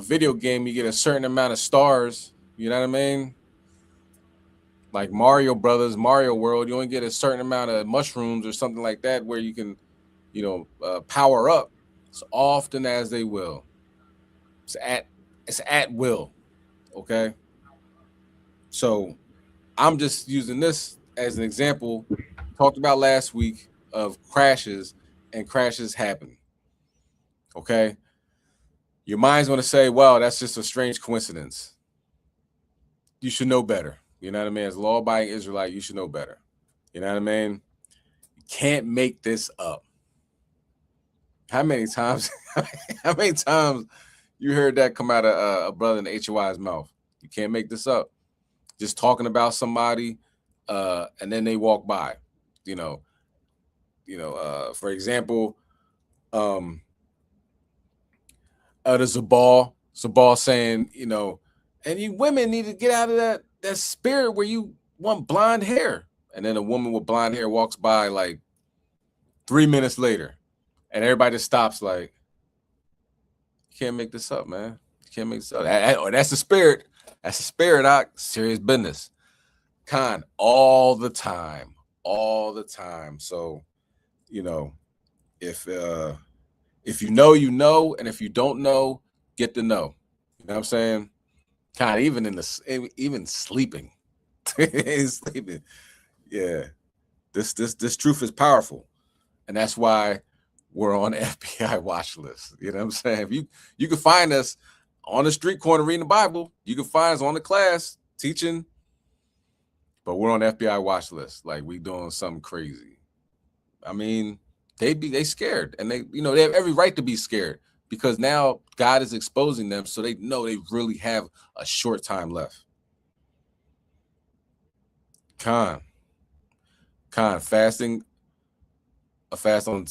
video game, you get a certain amount of stars. You know what I mean? Like Mario Brothers, Mario World, you only get a certain amount of mushrooms or something like that where you can, power up as often as they will. It's at will. Okay. So I'm just using this as an example. Talked about last week of crashes, and crashes happen. Okay. Your mind's going to say, well, that's just a strange coincidence. You should know better. You know what I mean? As a law-abiding Israelite, you should know better. You know what I mean? You can't make this up. How many times you heard that come out of a brother in the HOI's mouth? You can't make this up. Just talking about somebody, and then they walk by. For example, there's Zabal saying, and you women need to get out of that spirit where you want blonde hair. And then a woman with blonde hair walks by like 3 minutes later, and everybody just stops like, you can't make this up, man. You can't make this up. That's the spirit. That's the spirit. Serious business. Con, all the time. So, if you know, you know, and if you don't know, get to know. You know what I'm saying? Kind of even sleeping. Sleeping. Yeah. This truth is powerful. And that's why we're on FBI watch list. You know what I'm saying? If you can find us on the street corner reading the Bible, you can find us on the class teaching, but we're on FBI watch list. Like we doing something crazy. I mean, they scared, and they have every right to be scared, because now God is exposing them, so they know they really have a short time left. Fasting. A fast on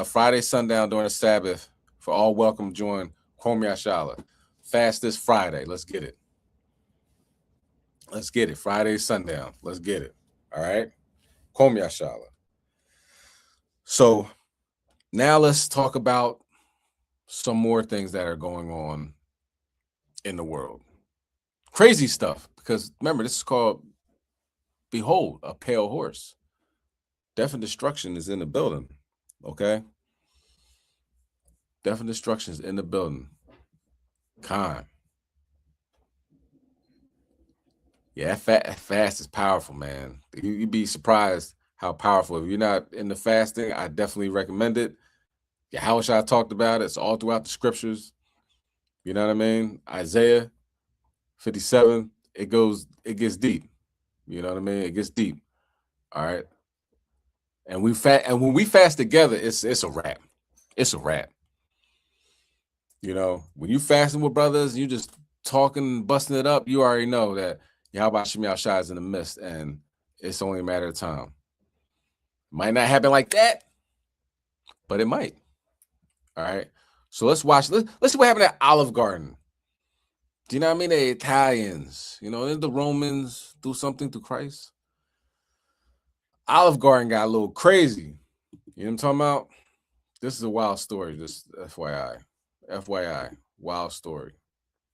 Friday sundown during the Sabbath for all welcome. Join Kwame Ashala. Fast this Friday. Let's get it. Friday sundown. Let's get it. All right. Kwame Ashala. So now let's talk about some more things that are going on in the world. Crazy stuff. Because remember, this is called Behold, a Pale Horse. Death and destruction is in the building. Okay. Death and destruction is in the building. Yeah, that fast is powerful, man. You'd be surprised how powerful. If you're not in the fasting, I definitely recommend it. Yeah, how I talked about it. It's all throughout the scriptures. You know what I mean? Isaiah 57. It gets deep. You know what I mean? It gets deep. All right. And when we fast together, it's a wrap. It's a wrap. When you fasting with brothers, you just talking, busting it up, you already know that Yahweh Shemi Al-Shai is in the midst, and it's only a matter of time. Might not happen like that, but it might. All right. So let's watch. Let's see what happened at Olive Garden. Do you know what I mean? The Italians, didn't the Romans do something to Christ? Olive Garden got a little crazy. You know what I'm talking about? This is a wild story. Just FYI. Wild story.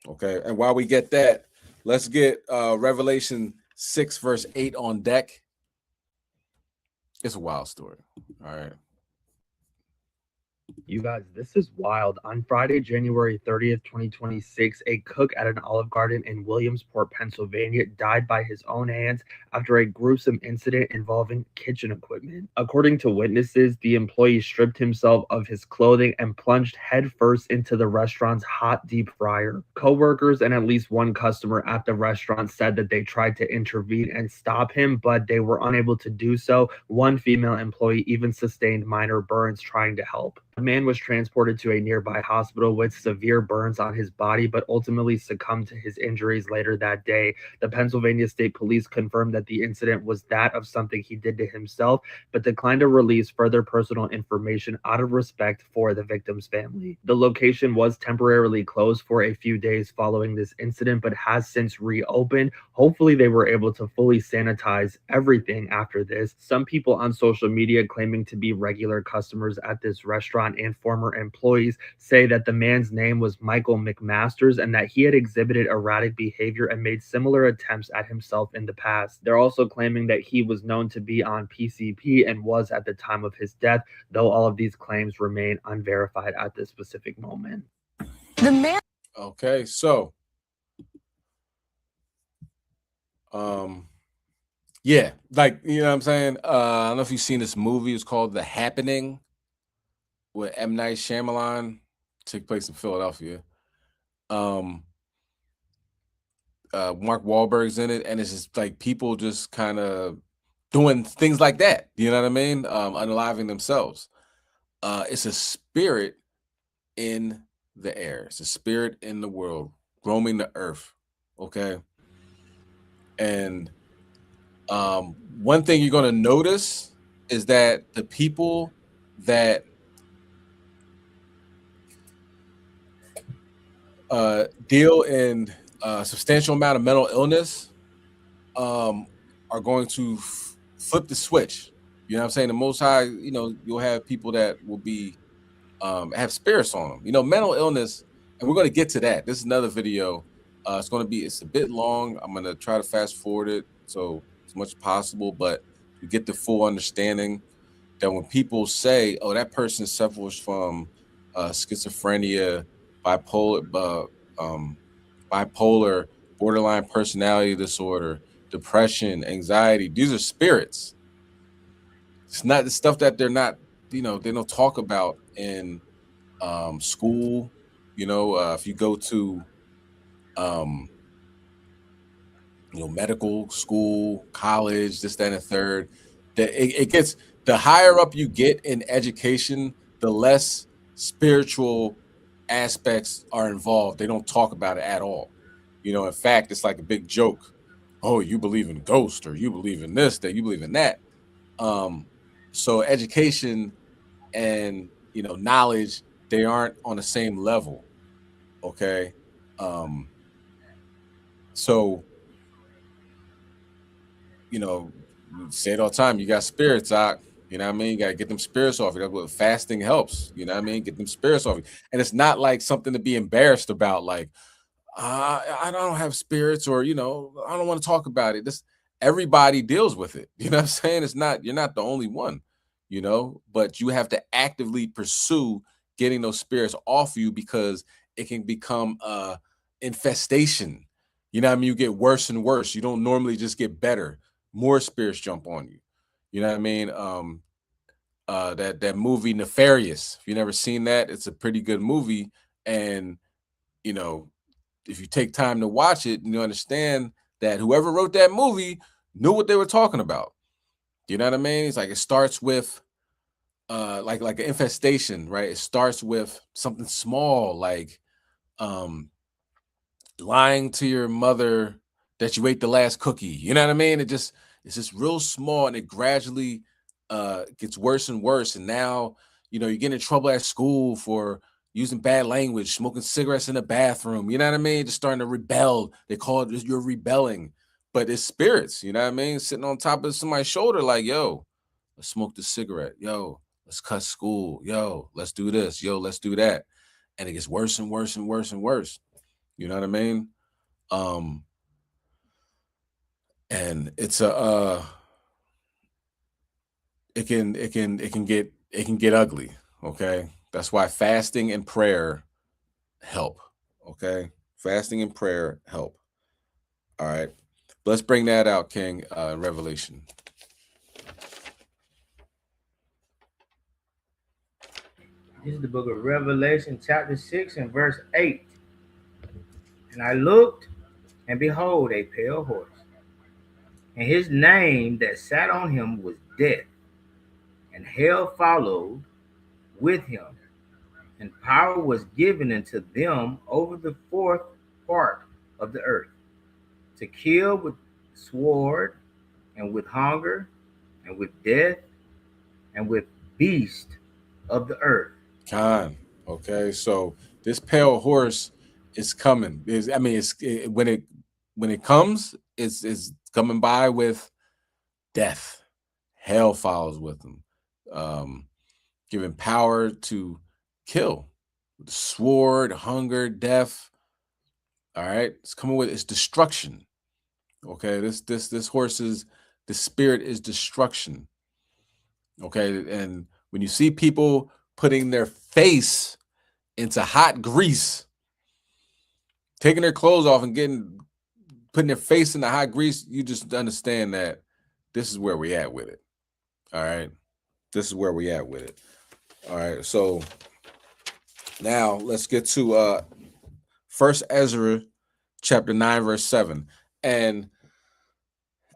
Okay. And while we get that, let's get Revelation 6, verse 8 on deck. It's a wild story. All right. You guys, this is wild. On Friday, January 30th, 2026, a cook at an Olive Garden in Williamsport, Pennsylvania, died by his own hands after a gruesome incident involving kitchen equipment. According to witnesses, the employee stripped himself of his clothing and plunged headfirst into the restaurant's hot deep fryer. Coworkers and at least one customer at the restaurant said that they tried to intervene and stop him, but they were unable to do so. One female employee even sustained minor burns trying to help. The man was transported to a nearby hospital with severe burns on his body, but ultimately succumbed to his injuries later that day. The Pennsylvania State Police confirmed that the incident was that of something he did to himself, but declined to release further personal information out of respect for the victim's family. The location was temporarily closed for a few days following this incident, but has since reopened. Hopefully, they were able to fully sanitize everything after this. Some people on social media claiming to be regular customers at this restaurant and former employees say that the man's name was Michael McMasters and that he had exhibited erratic behavior and made similar attempts at himself in the past. They're also claiming that he was known to be on PCP and was at the time of his death, though all of these claims remain unverified at this specific moment. The man. Okay, so yeah, like, you know what I'm saying? I don't know if you've seen this movie. It's called The Happening with M. Night Shyamalan. Took place in Philadelphia. Mark Wahlberg's in it, and it's just like people just kind of doing things like that. You know what I mean? Unaliving themselves. It's a spirit in the air. It's a spirit in the world, roaming the earth. Okay. And one thing you're going to notice is that the people that deal in a substantial amount of mental illness are going to flip the switch. You know what I'm saying? The Most High, you know, you'll have people that will be have spirits on them. You know, mental illness, and we're going to get to that. This is another video. It's a bit long. I'm going to try to fast forward it so as much as possible, but you get the full understanding that when people say, "Oh, that person suffers from schizophrenia, bipolar, borderline personality disorder, depression, anxiety," these are spirits. It's not the stuff that they're not, you know, they don't talk about in school. You know, if you go to you know, medical school, college, this, that, and the third, that it gets, the higher up you get in education, the less spiritual aspects are involved. They don't talk about it at all. You know, in fact, it's like a big joke. Oh, you believe in ghosts, or you believe in this, that you believe in that. So education and, you know, knowledge, they aren't on the same level. Okay. So, you know, we say it all the time, you got spirits out, you know what I mean? You got to get them spirits off. That's what fasting helps, you know what I mean? Get them spirits off. And it's not like something to be embarrassed about, like, I don't have spirits, or, you know, I don't want to talk about it. This, everybody deals with it. You know what I'm saying? It's not, you're not the only one, you know, but you have to actively pursue getting those spirits off you, because it can become a infestation. You know what I mean? You get worse and worse. You don't normally just get better. More spirits jump on you. You know what I mean? That movie Nefarious. If you've never seen that, it's a pretty good movie. And, you know, if you take time to watch it, you understand that whoever wrote that movie knew what they were talking about. You know what I mean? It's like, it starts with like an infestation, right? It starts with something small, like lying to your mother that you ate the last cookie. You know what I mean? It's just real small, and it gradually gets worse and worse. And now, you know, you get in trouble at school for using bad language, smoking cigarettes in the bathroom. You know what I mean? Just starting to rebel. They call it, you're rebelling, but it's spirits. You know what I mean? Sitting on top of somebody's shoulder, like, yo, let's smoke the cigarette. Yo, let's cut school. Yo, let's do this. Yo, let's do that. And it gets worse and worse and worse and worse. You know what I mean? And it's it can get ugly. Okay. That's why fasting and prayer help. Okay, fasting and prayer help. All right, let's bring that out, King. Revelation. This is the book of Revelation, chapter 6 and verse 8. And I looked, and behold, a pale horse. And his name that sat on him was Death. And hell followed with him. And power was given unto them over the fourth part of the earth, to kill with sword, and with hunger, and with death, and with beast of the earth. Khan. Okay, so this pale horse is coming. When it comes, it's coming by with death. Hell follows with them, giving power to kill, with sword, hunger, death. All right, it's coming with its destruction. Okay, this horse's the spirit is destruction. Okay, and when you see people putting their face into hot grease, taking their clothes off and putting their face in the hot grease, you just understand that this is where we at with it. All right, this is where we at with it. All right, so now let's get to First Ezra chapter 9 verse 7. And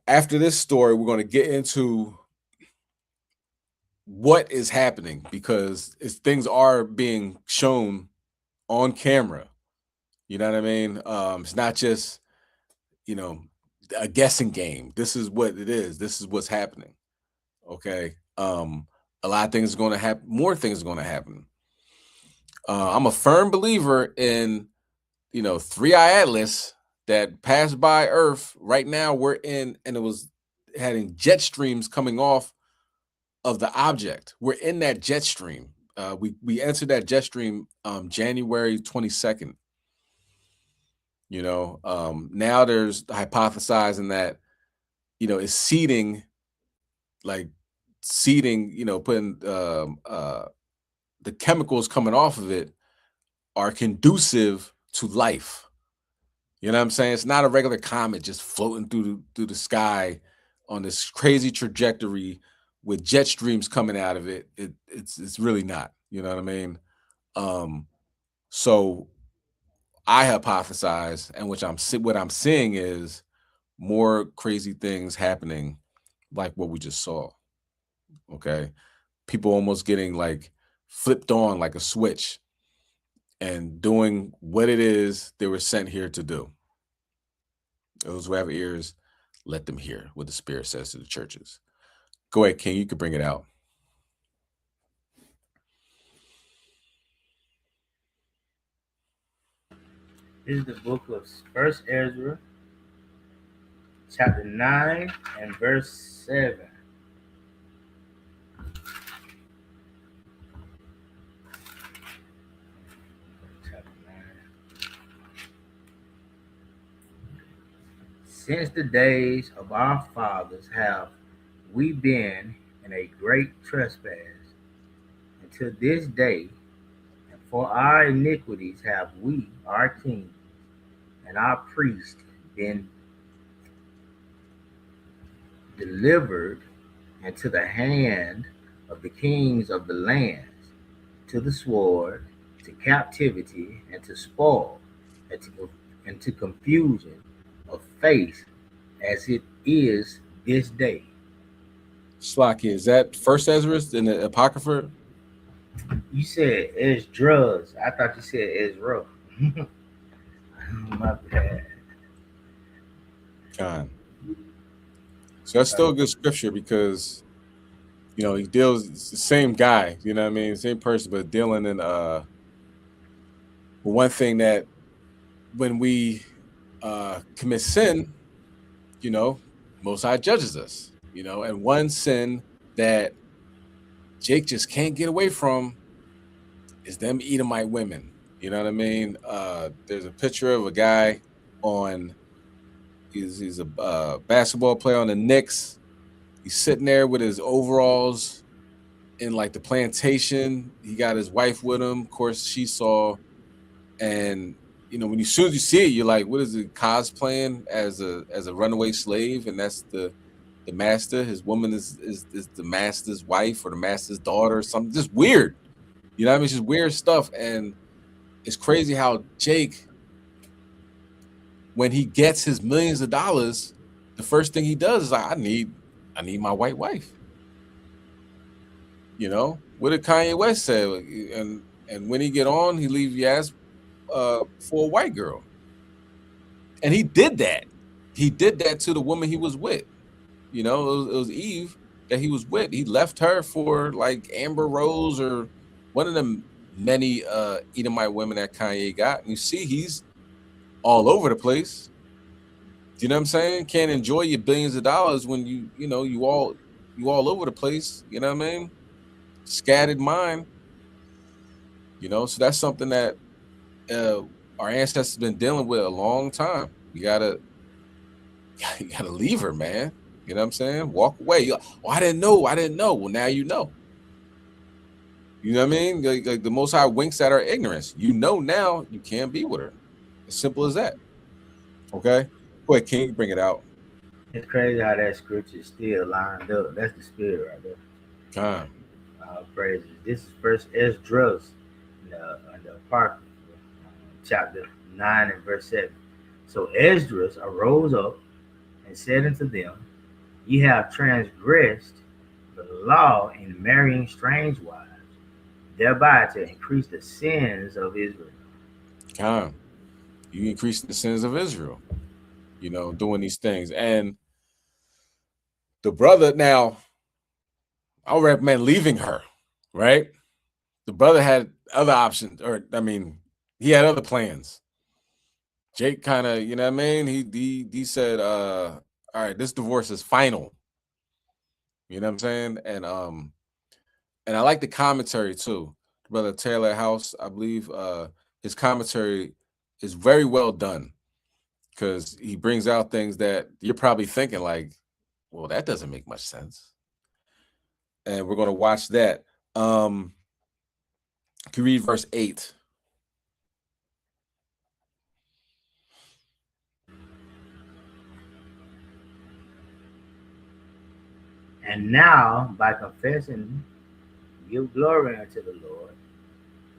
after this story, we're going to get into what is happening, because things are being shown on camera. You know what I mean? It's not just, a guessing game. This is what it is. This is what's happening. Okay. A lot of things are going to happen. More things are going to happen. I'm a firm believer in, 3-eye atlas that passed by Earth. Right now we're in, and it was having jet streams coming off of the object. We're in that jet stream. We entered that jet stream January 22nd. Now there's hypothesizing that, it's seeding, putting the chemicals coming off of it are conducive to life. You know what I'm saying? It's not a regular comet just floating through the sky on this crazy trajectory with jet streams coming out of it. It's really not. You know what I mean? So I hypothesize, and what I'm seeing is more crazy things happening, like what we just saw. Okay, people almost getting flipped on like a switch and doing what it is they were sent here to do. Those who have ears, let them hear what the Spirit says to the churches. Go ahead, King. You can bring it out. This is the book of First Ezra, chapter 9 and verse 7. Chapter 9. Since the days of our fathers have we been in a great trespass until this day, and for our iniquities have we, our kings, and our priests been delivered into the hand of the kings of the lands, to the sword, to captivity, and to spoil, and to confusion of face, as it is this day. Slaki, is that First Ezra in the Apocrypha? You said Esdras. I thought you said Ezra. My bad. Con. So that's still a good scripture, because he deals, it's the same guy, you know what I mean, same person, but dealing in one thing that when we commit sin, Most High judges us, and one sin that Jake just can't get away from is them Edomite women. You know what I mean? There's a picture of a guy he's a basketball player on the Knicks. He's sitting there with his overalls, in like the plantation. He got his wife with him. Of course, she saw, and you know, when as soon as you see it, you're like, what is it, cosplaying as a runaway slave, and that's the master. His woman is the master's wife or the master's daughter or something. Just weird. You know what I mean? It's just weird stuff. And it's crazy how Jake, when he gets his millions of dollars, the first thing he does is like, I need my white wife. You know, what did Kanye West say? And when he get on, he leave you ass for a white girl. And he did that. He did that to the woman he was with. You know, it was Eve that he was with. He left her for like Amber Rose or one of them many Edomite women that Kanye got. And you see, he's all over the place. Do you know what I'm saying? Can't enjoy your billions of dollars when you all over the place. You know what I mean? Scattered mind. You know, so that's something that our ancestors have been dealing with a long time. You gotta leave her, man. You know what I'm saying? Walk away. Oh, I didn't know. Well, now you know. You know what I mean? Like the Most High winks at our ignorance. You know now you can't be with her. As simple as that. Okay? Go ahead, King, bring it out. It's crazy how that scripture is still lined up. That's the spirit right there. Time. Praises. This is First Esdras in the Apocrypha, chapter 9 and verse 7. So Esdras arose up and said unto them, Ye have transgressed the law in marrying strange wives, thereby to increase the sins of Israel. Time. You increase the sins of Israel, you know, doing these things. And the brother, now, I would recommend leaving her, right? The brother had other options, or I mean, he had other plans. Jake kind of, you know what I mean? He said, all right, this divorce is final. You know what I'm saying? And I like the commentary too. Brother Taylor House, I believe his commentary is very well done, because he brings out things that you're probably thinking like, well, that doesn't make much sense. And we're going to watch that. Can you read verse 8? And now, by confessing, give glory unto the Lord,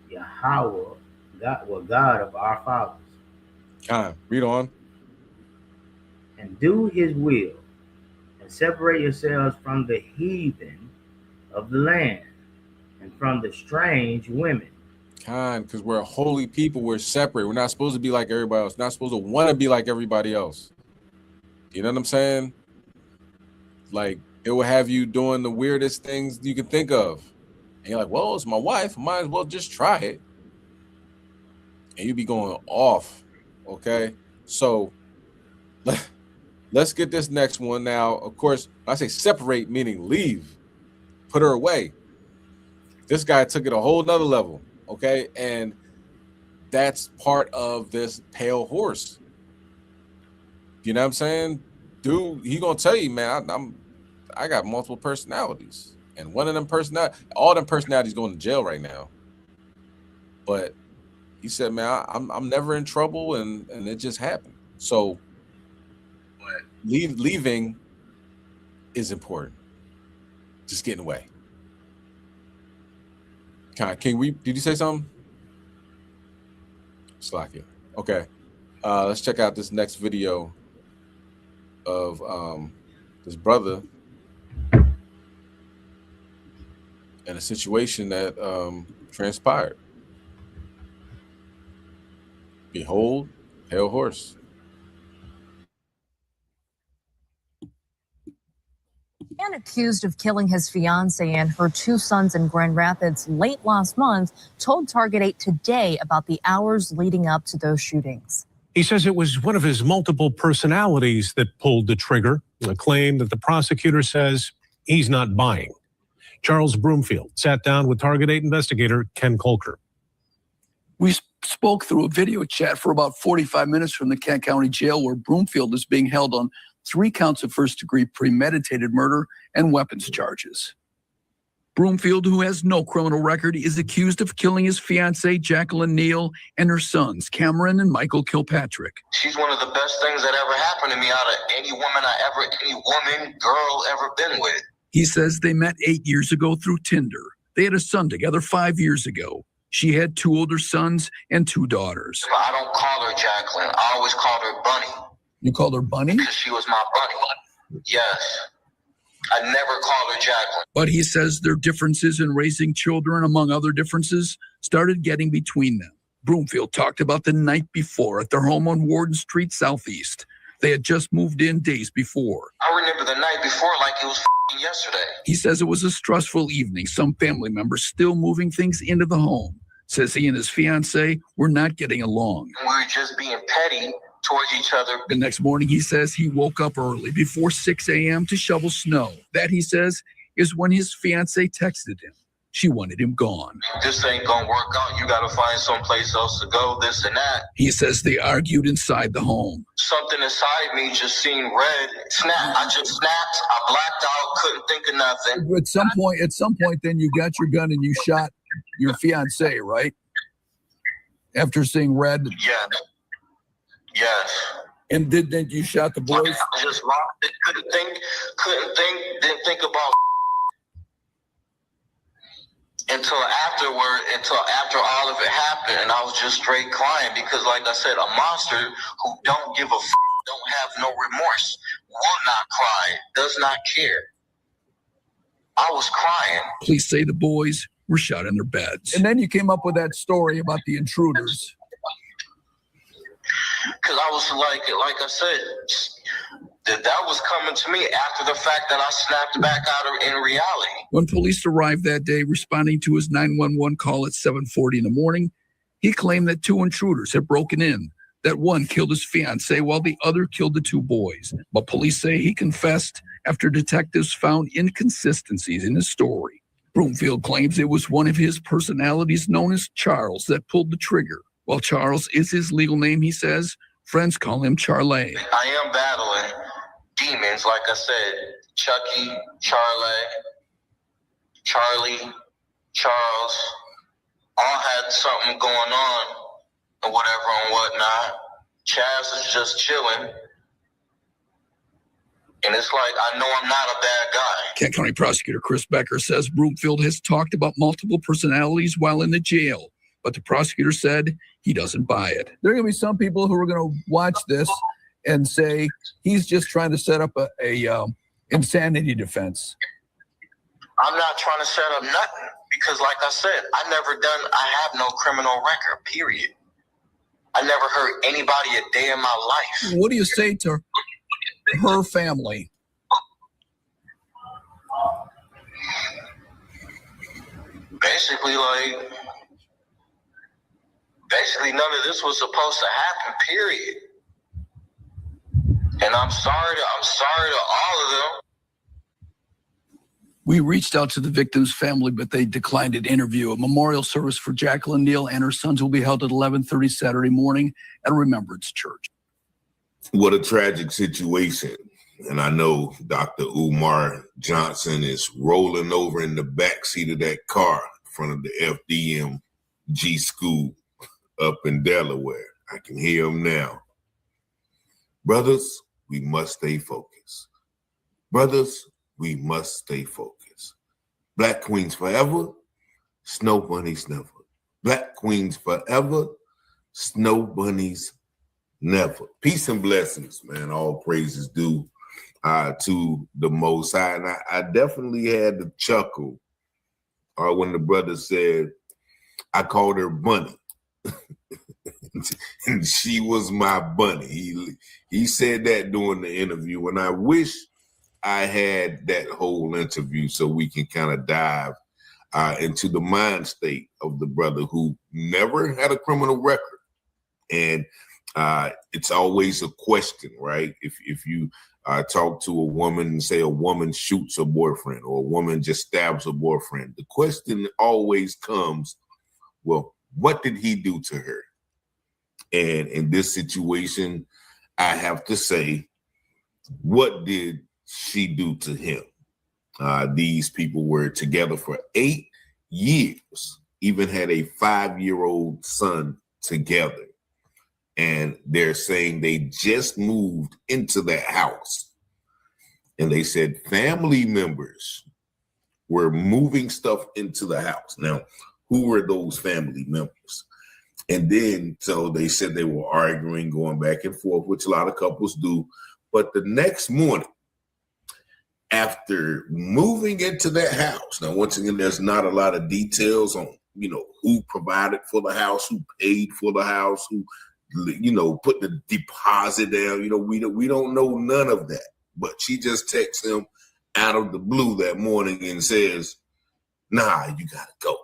Yahweh, God of our fathers. Read on. And do his will, and separate yourselves from the heathen of the land, and from the strange women. Because we're a holy people, we're separate. We're not supposed to be like everybody else. Not supposed to want to be like everybody else. You know what I'm saying? Like, it will have you doing the weirdest things you can think of. And you're like, well, it's my wife. I might as well just try it. And you be going off. Okay? So, let's get this next one now. Of course, when I say separate, meaning leave. Put her away. This guy took it a whole nother level. Okay? And that's part of this pale horse. You know what I'm saying? Dude, he gonna tell you, man, I got multiple personalities. And one of them all them personalities going to jail right now. But he said, man, I'm never in trouble, and it just happened. So leaving is important. Just getting away. King, did you say something? Slack it. Okay. Let's check out this next video of this brother and a situation that transpired. Behold, pale horse. Man accused of killing his fiancée and her 2 sons in Grand Rapids late last month told Target 8 today about the hours leading up to those shootings. He says it was one of his multiple personalities that pulled the trigger, a claim that the prosecutor says he's not buying. Charles Broomfield sat down with Target 8 investigator Ken Colker. We spoke through a video chat for about 45 minutes from the Kent County Jail, where Broomfield is being held on 3 counts of first-degree premeditated murder and weapons charges. Broomfield, who has no criminal record, is accused of killing his fiancée, Jacqueline Neal, and her sons, Cameron and Michael Kilpatrick. She's one of the best things that ever happened to me out of any woman, girl ever been with. He says they met 8 years ago through Tinder. They had a son together 5 years ago. She had 2 older sons and 2 daughters. I don't call her Jacqueline. I always called her Bunny. You called her Bunny? Because she was my bunny. Yes. I never called her Jacqueline. But he says their differences in raising children, among other differences, started getting between them. Broomfield talked about the night before at their home on Warden Street Southeast. They had just moved in days before. I remember the night before like it was yesterday. He says it was a stressful evening, some family members still moving things into the home. Says he and his fiancée were not getting along. We were just being petty towards each other. The next morning, he says he woke up early before 6 a.m. to shovel snow. That, he says, is when his fiancée texted him. She wanted him gone. This ain't gonna work out. You gotta find someplace else to go, this and that. He says they argued inside the home. Something inside me just seen red. Snap. I just snapped. I blacked out. Couldn't think of nothing. At some point, then you got your gun and you shot your fiancée, right? After seeing red. Yeah. Yes. And didn't you shot the boys? I just lost it. Couldn't think, didn't think about until after all of it happened, and I was just straight crying because, like I said, a monster who don't give a don't have no remorse, will not cry, does not care. I was crying. Police say the boys were shot in their beds. And then you came up with that story about the intruders. Because I was like I said, that was coming to me after the fact that I snapped back out of in reality. When police arrived that day, responding to his 911 call at 7:40 in the morning, he claimed that 2 intruders had broken in, that one killed his fiancée while the other killed the 2 boys. But police say he confessed after detectives found inconsistencies in his story. Broomfield claims it was one of his personalities known as Charles that pulled the trigger. While Charles is his legal name, he says, friends call him Charlie. I am battling demons, like I said. Chucky, Charlie, Charles, all had something going on and whatever and whatnot. Chaz is just chilling. And it's like, I know I'm not a bad guy. Kent County Prosecutor Chris Becker says Broomfield has talked about multiple personalities while in the jail, but the prosecutor said he doesn't buy it. There are going to be some people who are going to watch this and say he's just trying to set up a insanity defense. I'm not trying to set up nothing because, like I said, I have no criminal record, period. I never hurt anybody a day in my life. What do you say to her family? Basically, none of this was supposed to happen, period. And I'm sorry to all of them. We reached out to the victim's family, but they declined an interview. A memorial service for Jacqueline Neal and her sons will be held at 11:30 Saturday morning at Remembrance Church. What a tragic situation. And I know Dr. Umar Johnson is rolling over in the backseat of that car in front of the FDMG school up in Delaware. I can hear him now. Brothers, we must stay focused. Brothers, we must stay focused. Black queens forever, snow bunnies never. Black queens forever, snow bunnies never. Peace and blessings, man. All praises due to the Most High. And I definitely had to chuckle when the brother said, I called her Bunny. And she was my bunny. He said that during the interview, and I wish I had that whole interview so we can kind of dive into the mind state of the brother who never had a criminal record. And it's always a question, right? If you talk to a woman and say a woman shoots her boyfriend or a woman just stabs her boyfriend, the question always comes, well, what did he do to her? And in this situation, I have to say, what did she do to him? These people were together for 8 years, even had a 5-year-old son together. And they're saying they just moved into that house. And they said family members were moving stuff into the house. Now, who were those family members? And then, so they said they were arguing, going back and forth, which a lot of couples do. But the next morning, after moving into that house, now, once again, there's not a lot of details on, who provided for the house, who paid for the house, who, put the deposit down. We don't know none of that. But she just texts him out of the blue that morning and says, nah, you gotta go.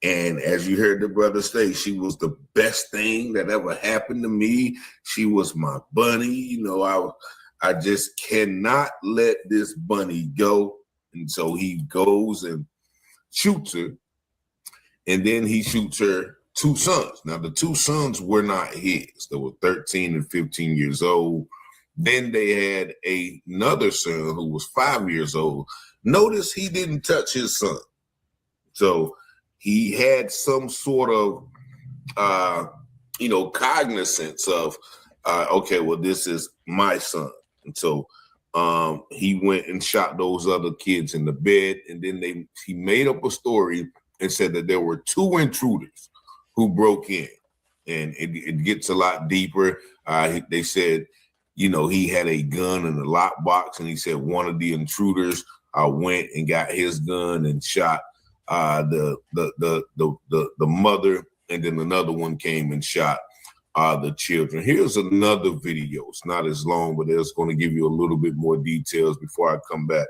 And as you heard the brother say, she was the best thing that ever happened to me. She was my bunny. I just cannot let this bunny go. And so he goes and shoots her. And then he shoots her 2 sons. Now, the 2 sons were not his. They were 13 and 15 years old. Then they had another son who was 5 years old. Notice he didn't touch his son. So he had some sort of, cognizance of, okay, well, this is my son. And so he went and shot those other kids in the bed. And then he made up a story and said that there were 2 intruders who broke in. And it gets a lot deeper. They said, he had a gun in the lockbox, and he said one of the intruders went and got his gun and shot the mother, and then another one came and shot the children. Here's another video. It's not as long, but it's going to give you a little bit more details before I come back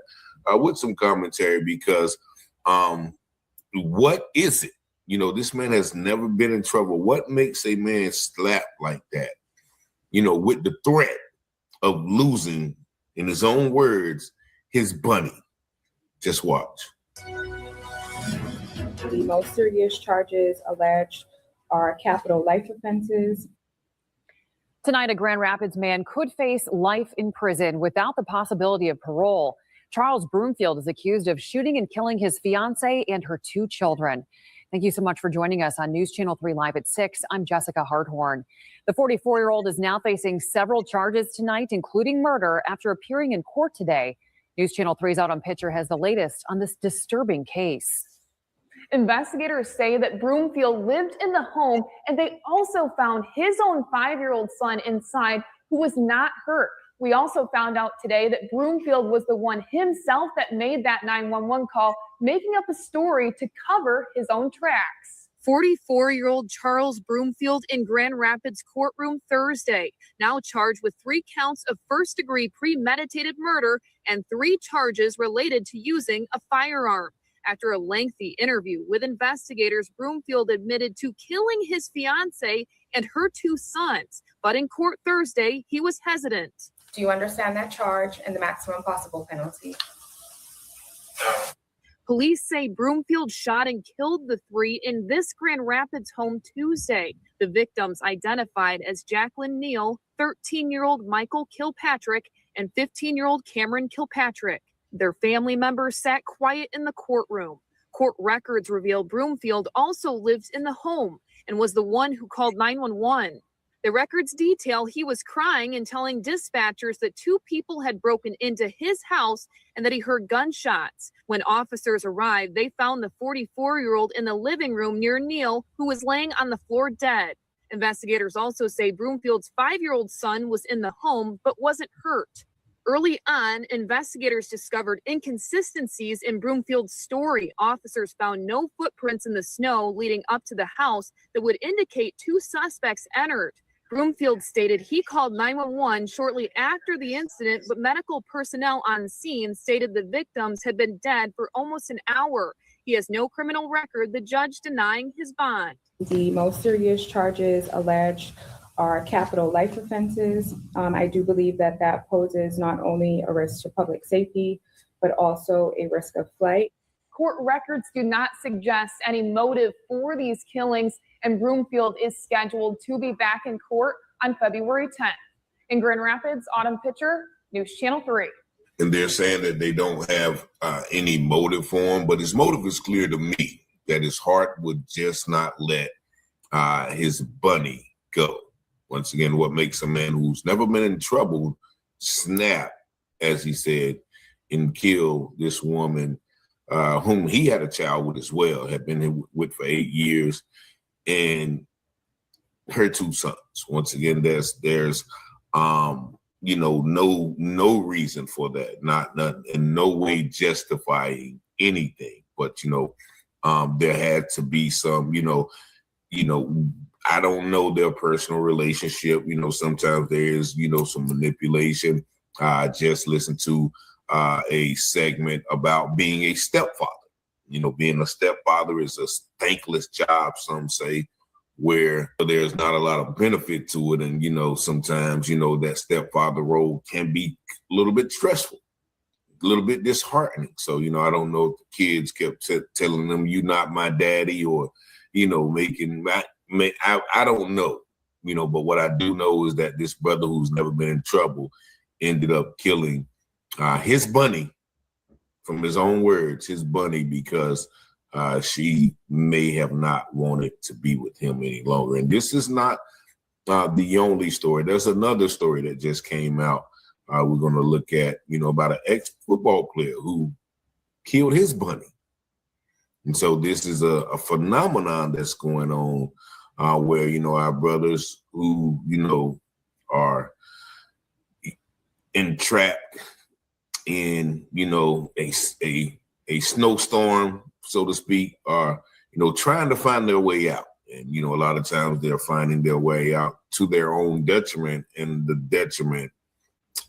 with some commentary, because what is it? This man has never been in trouble. What makes a man slap like that? With the threat of losing, in his own words, his bunny. Just watch. The most serious charges alleged are capital life offenses. Tonight, a Grand Rapids man could face life in prison without the possibility of parole. Charles Broomfield is accused of shooting and killing his fiancée and her 2 children. Thank you so much for joining us on News Channel 3 Live at 6. I'm Jessica Harthorn. The 44-year-old is now facing several charges tonight, including murder, after appearing in court today. News Channel 3's Autumn Pitcher has the latest on this disturbing case. Investigators say that Broomfield lived in the home, and they also found his own 5-year-old son inside who was not hurt. We also found out today that Broomfield was the one himself that made that 911 call, making up a story to cover his own tracks. 44-year-old Charles Broomfield in Grand Rapids courtroom Thursday, now charged with 3 counts of first-degree premeditated murder and 3 charges related to using a firearm. After a lengthy interview with investigators, Broomfield admitted to killing his fiancée and her 2 sons, but in court Thursday, he was hesitant. Do you understand that charge and the maximum possible penalty? Police say Broomfield shot and killed the 3 in this Grand Rapids home Tuesday. The victims identified as Jacqueline Neal, 13-year-old Michael Kilpatrick, and 15-year-old Cameron Kilpatrick. Their family members sat quiet in the courtroom. Court records reveal Broomfield also lived in the home and was the one who called 911. The records detail he was crying and telling dispatchers that 2 people had broken into his house and that he heard gunshots. When officers arrived, they found the 44-year-old in the living room near Neal, who was laying on the floor dead. Investigators also say Broomfield's 5-year-old son was in the home but wasn't hurt. Early on, investigators discovered inconsistencies in Broomfield's story. Officers found no footprints in the snow leading up to the house that would indicate 2 suspects entered. Broomfield stated he called 911 shortly after the incident, but medical personnel on scene stated the victims had been dead for almost an hour. He has no criminal record, the judge denying his bond. The most serious charges alleged are capital life offenses. I do believe that that poses not only a risk to public safety, but also a risk of flight. Court records do not suggest any motive for these killings, and Broomfield is scheduled to be back in court on February 10th. In Grand Rapids, Autumn Pitcher, News Channel 3. and they're saying that they don't have any motive for him, but his motive is clear to me, that his heart would just not let his bunny go. Once again, what makes a man who's never been in trouble snap, as he said, and kill this woman whom he had a child with as well, had been with for 8 years, and her 2 sons. Once again, there's you know, no reason for that, not in no way justifying anything. But you know, there had to be some, you know, I don't know their personal relationship. You know, sometimes there is, you know, some manipulation. I just listened to a segment about being a stepfather. You know, being a stepfather is a thankless job, some say, where there's not a lot of benefit to it. And, you know, sometimes, you know, that stepfather role can be a little bit stressful, a little bit disheartening. So, you know, I don't know if the kids kept telling them, "You not my daddy," or, you know, making I don't know, you know, but what I do know is that this brother who's never been in trouble ended up killing his bunny, from his own words, his bunny, because she may have not wanted to be with him any longer. And this is not the only story. There's another story that just came out. We're going to look at, you know, about an ex-football player who killed his bunny. And so this is a phenomenon that's going on where, you know, our brothers who, you know, are entrapped in, you know, a snowstorm, so to speak, are, you know, trying to find their way out. And, you know, a lot of times they're finding their way out to their own detriment and the detriment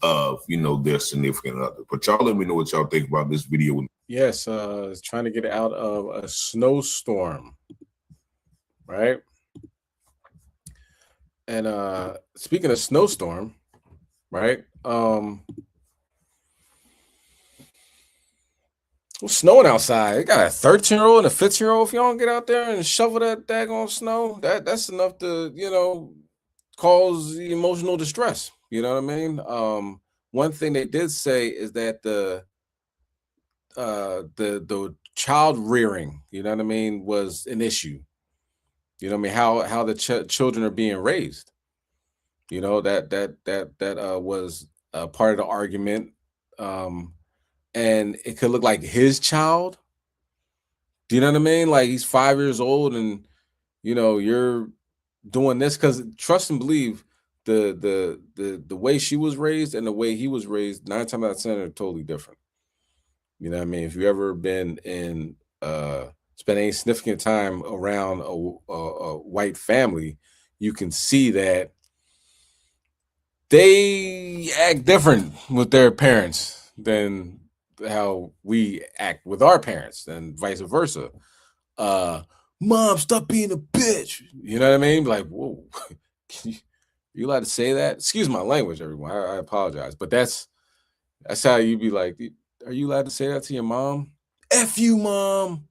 of, you know, their significant other. But y'all let me know what y'all think about this video. Yes, trying to get out of a snowstorm, right? And speaking of snowstorm, right? It's snowing outside. It got a 13-year-old and a 15-year-old. If y'all don't get out there and shovel that daggone snow, that's enough to, you know, cause emotional distress. You know what I mean? One thing they did say is that the child rearing, you know what I mean, was an issue. You know what I mean? How the children are being raised. You know, that was part of the argument. And it could look like his child. Do you know what I mean? Like he's 5 years old, and you know you're doing this because trust and believe the way she was raised and the way he was raised, 9 times out of 10 are totally different. You know what I mean? If you've ever been in spent any significant time around a white family, you can see that they act different with their parents than how we act with our parents, and vice versa. Mom, stop being a bitch. You know what I mean? Like, whoa, you allowed to say that? Excuse my language, everyone. I apologize, but that's how you be like. Are you allowed to say that to your mom? F you, mom.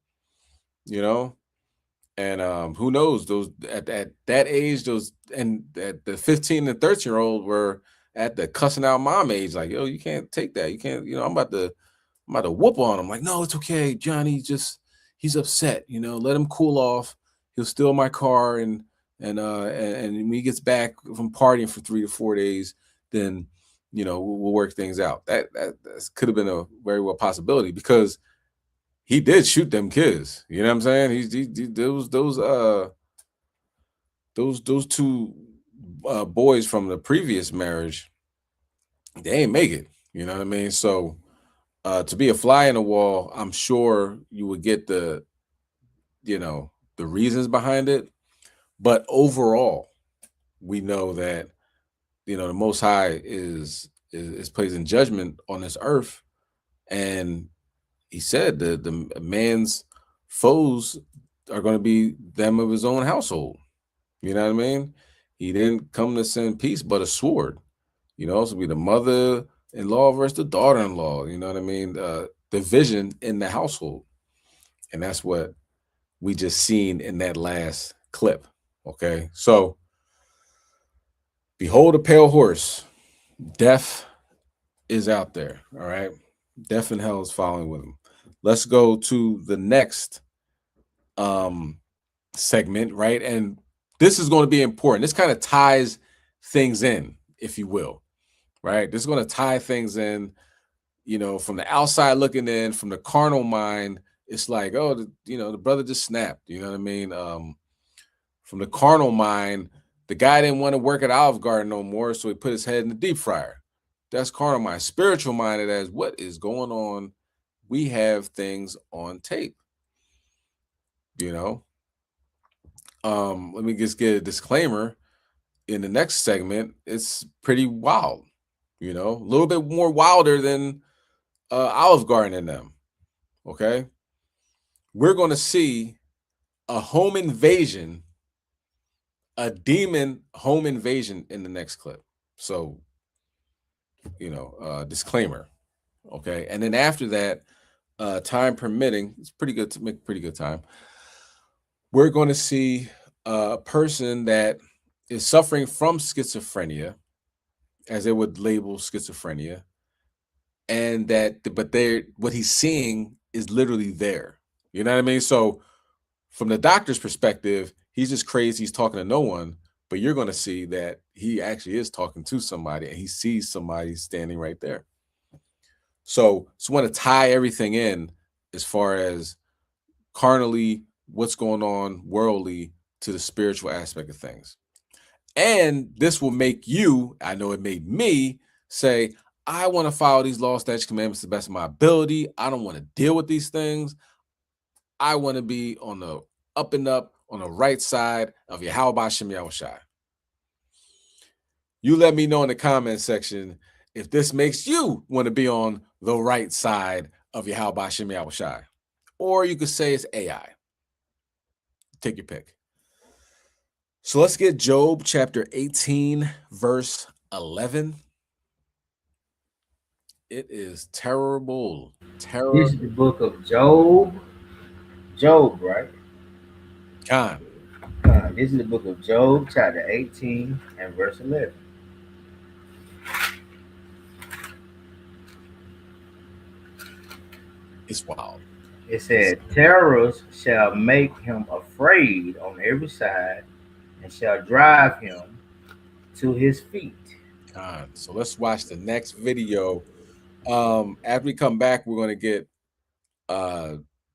You know, and who knows? Those at that age, those and at the 15 and 13-year-old were at the cussing out mom age. Like, yo, you can't take that. You can't. You know, I'm about to whoop on him. Like, no, it's okay, Johnny. He's upset. You know, let him cool off. He'll steal my car, and when he gets back from partying for 3 to 4 days, then you know we'll work things out. That could have been a very well possibility because he did shoot them kids. You know what I'm saying? Those 2 boys from the previous marriage, they ain't make it. You know what I mean? So. To be a fly in the wall, I'm sure you would get the reasons behind it. But overall, we know that, you know, the Most High is placing judgment on this earth. And he said that the man's foes are going to be them of his own household. You know what I mean? He didn't come to send peace, but a sword. You know, so be the mother-in-law versus the daughter-in-law. You know what I mean? Division in the household. And that's what we just seen in that last clip. Okay. So behold a pale horse, death is out there. All right. Death and hell is following with him. Let's go to the next segment, right? And this is going to be important. This kind of ties things in, if you will, right? This is going to tie things in, you know, from the outside looking in, from the carnal mind. It's like, oh, the brother just snapped. You know what I mean? From the carnal mind, the guy didn't want to work at Olive Garden no more, so he put his head in the deep fryer. That's carnal mind. Spiritual minded as what is going on? We have things on tape. You know, let me just get a disclaimer. In the next segment, it's pretty wild. You know, a little bit more wilder than Olive Garden in them. Okay, we're going to see a home invasion, a demon home invasion in the next clip. So, disclaimer. Okay, and then after that, time permitting, it's pretty good to make pretty good time. We're going to see a person that is suffering from schizophrenia, as they would label schizophrenia, and what he's seeing is literally there. You know what I mean? So, from the doctor's perspective, he's just crazy. He's talking to no one, but you're going to see that he actually is talking to somebody, and he sees somebody standing right there. So, just want to tie everything in as far as carnally, what's going on worldly to the spiritual aspect of things. And this will make you, I know it made me say, I want to follow these law, statutes, commandments to the best of my ability. I don't want to deal with these things. I want to be on the up and up, on the right side of Yahweh Shem Yahushai. You let me know in the comment section if this makes you want to be on the right side of Yahweh Shem Yahushai. Or you could say it's AI. Take your pick. So let's get Job chapter 18, verse 11. It is terrible. This is the book of Job. Job, right? Khan. This is the book of Job, chapter 18 and verse 11. It's wild. It said, terrors shall make him afraid on every side and shall drive him to his feet. So let's watch the next video. After we come back, we're going to get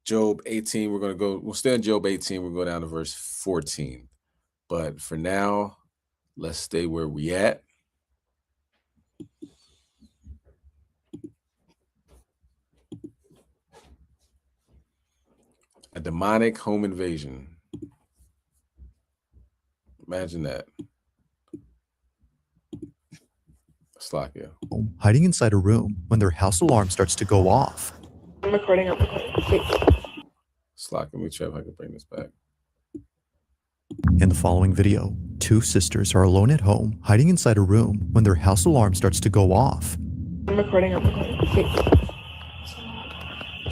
Job 18. We'll stay in Job 18. We'll go down to verse 14. But for now, let's stay where we at. A demonic home invasion. Imagine that. Slakia. Hiding inside a room when their house alarm starts to go off. I'm recording. Slakia, let me check if I can bring this back. In the following video, two sisters are alone at home, hiding inside a room when their house alarm starts to go off. I'm recording. Do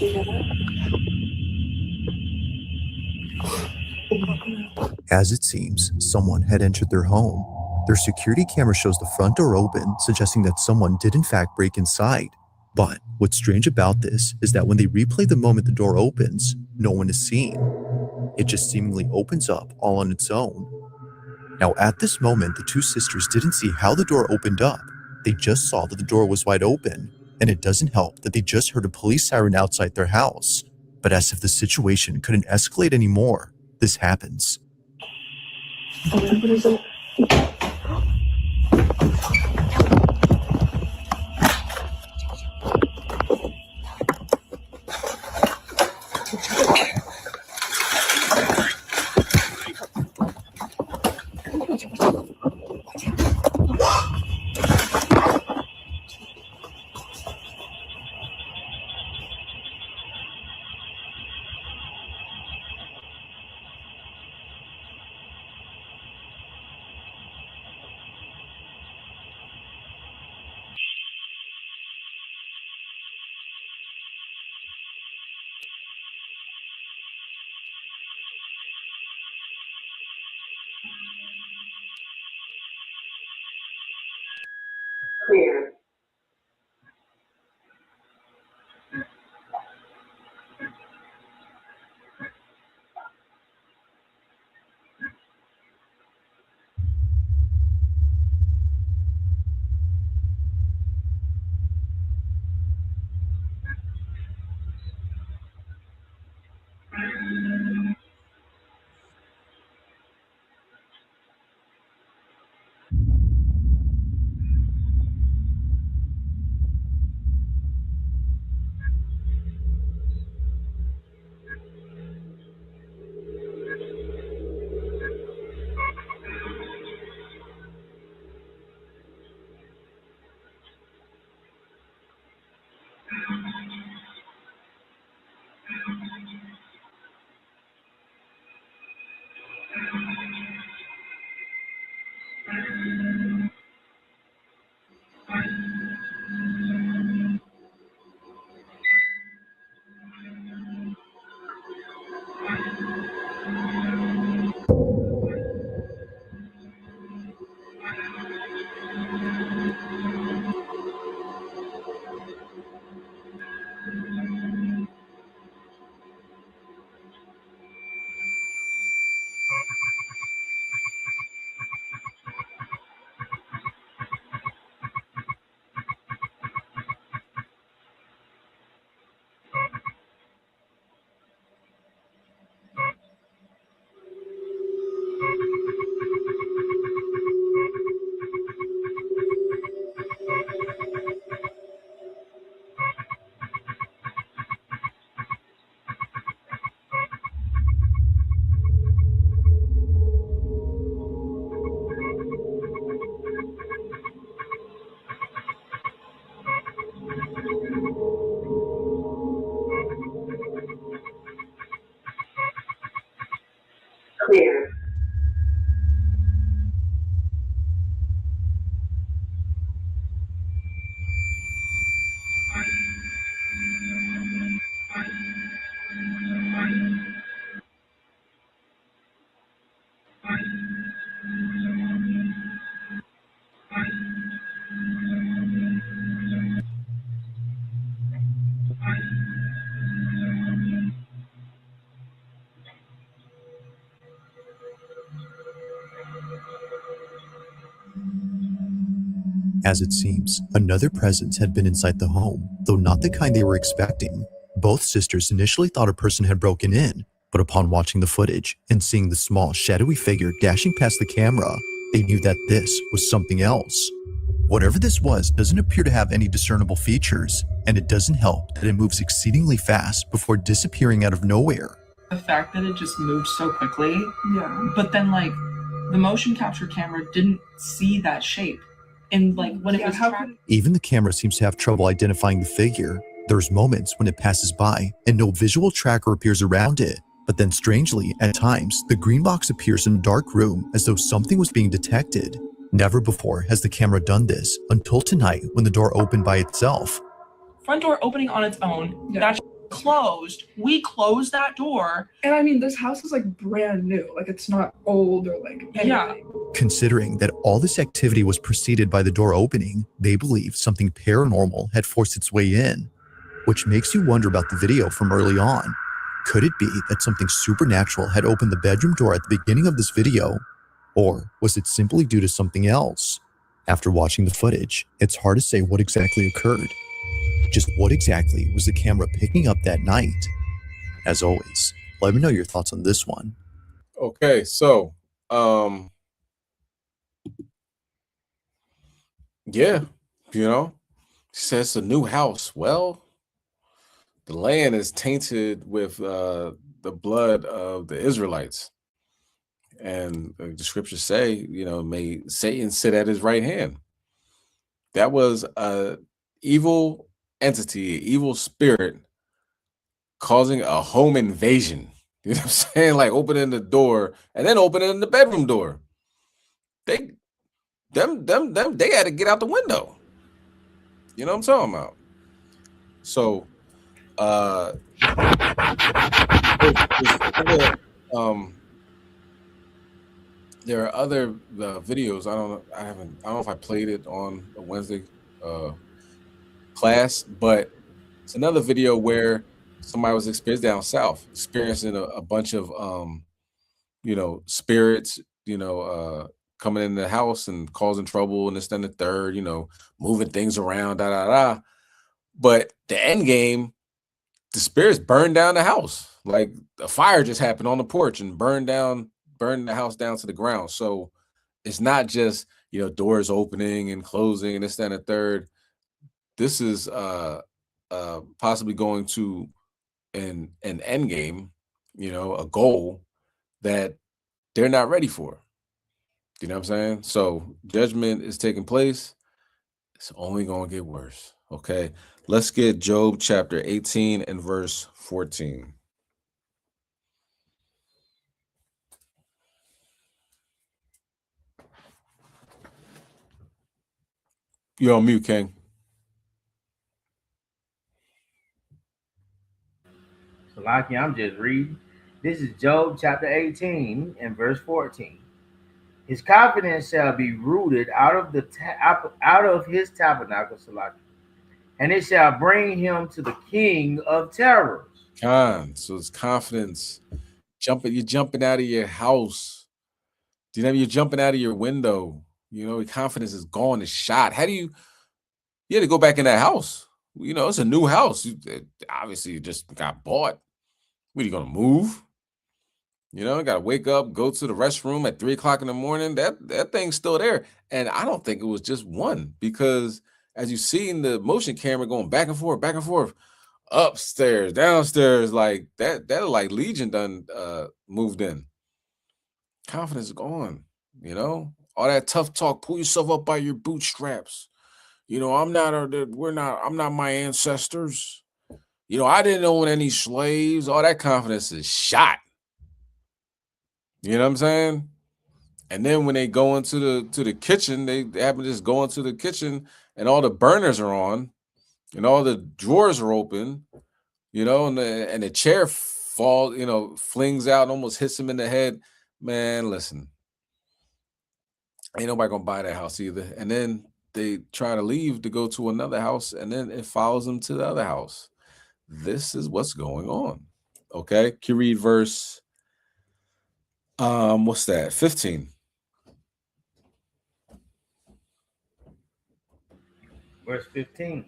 you hear that? As it seems, someone had entered their home. Their security camera shows the front door open, suggesting that someone did in fact break inside. But what's strange about this is that when they replay the moment the door opens, no one is seen. It just seemingly opens up all on its own. Now at this moment, the two sisters didn't see how the door opened up. They just saw that the door was wide open, and it doesn't help that they just heard a police siren outside their house. But as if the situation couldn't escalate anymore, this happens. What is it? Clear. As it seems, another presence had been inside the home, though not the kind they were expecting. Both sisters initially thought a person had broken in, but upon watching the footage and seeing the small, shadowy figure dashing past the camera, they knew that this was something else. Whatever this was doesn't appear to have any discernible features, and it doesn't help that it moves exceedingly fast before disappearing out of nowhere. The fact that it just moved so quickly, but then like the motion capture camera didn't see that shape, and like when it was Even the camera seems to have trouble identifying the figure. There's moments when it passes by and no visual tracker appears around it, but then strangely, at times, the green box appears in a dark room as though something was being detected. Never before has the camera done this until tonight when the door opened by itself. front door opening on its own. That closed. We closed that door. And I mean, this house is like brand new. Like it's not old or like anything. Yeah. Considering that all this activity was preceded by the door opening, they believe something paranormal had forced its way in, which makes you wonder about the video from early on. Could it be that something supernatural had opened the bedroom door at the beginning of this video? Or was it simply due to something else? After watching the footage, it's hard to say what exactly occurred. Just what exactly was the camera picking up that night? As always, let me know your thoughts on this one. Okay, so yeah, you know, she says it's a new house. Well, the land is tainted with the blood of the Israelites. And the scriptures say, you know, may Satan sit at his right hand. That was a evil entity, evil spirit causing a home invasion. You know what I'm saying? Like opening the door and then opening the bedroom door. They had to get out the window. You know what I'm talking about? So there are other videos. I don't know if I played it on a Wednesday class, but it's another video where somebody was experiencing a bunch of you know, spirits, you know, coming in the house and causing trouble and this, then the third, you know, moving things around, da da da. But the end game, the spirits burned down the house. Like a fire just happened on the porch and burned the house down to the ground. So it's not just, you know, doors opening and closing and this, then the third. This is possibly going to an end game, you know, a goal that they're not ready for. You know what I'm saying? So judgment is taking place. It's only going to get worse. Okay. Let's get Job chapter 18 and verse 14. You're on mute, King. So, Laki, I'm just reading. This is Job chapter 18 and verse 14. His confidence shall be rooted out of his tabernacle, Salaki, and it shall bring him to the king of terrors. So it's confidence. You're jumping out of your house. Do you know you're jumping out of your window? You know, your confidence is gone, it's shot. How do you had to go back in that house? You know, it's a new house. Obviously, you just got bought. What, are you gonna move? You know, gotta wake up, go to the restroom at 3 o'clock in the morning. That thing's still there. And I don't think it was just one, because as you see in the motion camera going back and forth, upstairs, downstairs, like that like Legion done moved in. Confidence is gone, you know. All that tough talk, pull yourself up by your bootstraps. You know, I'm not my ancestors. You know, I didn't own any slaves. All that confidence is shot. You know what I'm saying? And then when they go into the kitchen, they happen to just go into the kitchen and all the burners are on and all the drawers are open, you know, and the chair falls, you know, flings out and almost hits him in the head. Man, listen, ain't nobody gonna buy that house either. And then they try to leave to go to another house, and then it follows them to the other house. This is what's going on. Okay, can you read verse what's that? 15. Verse 15.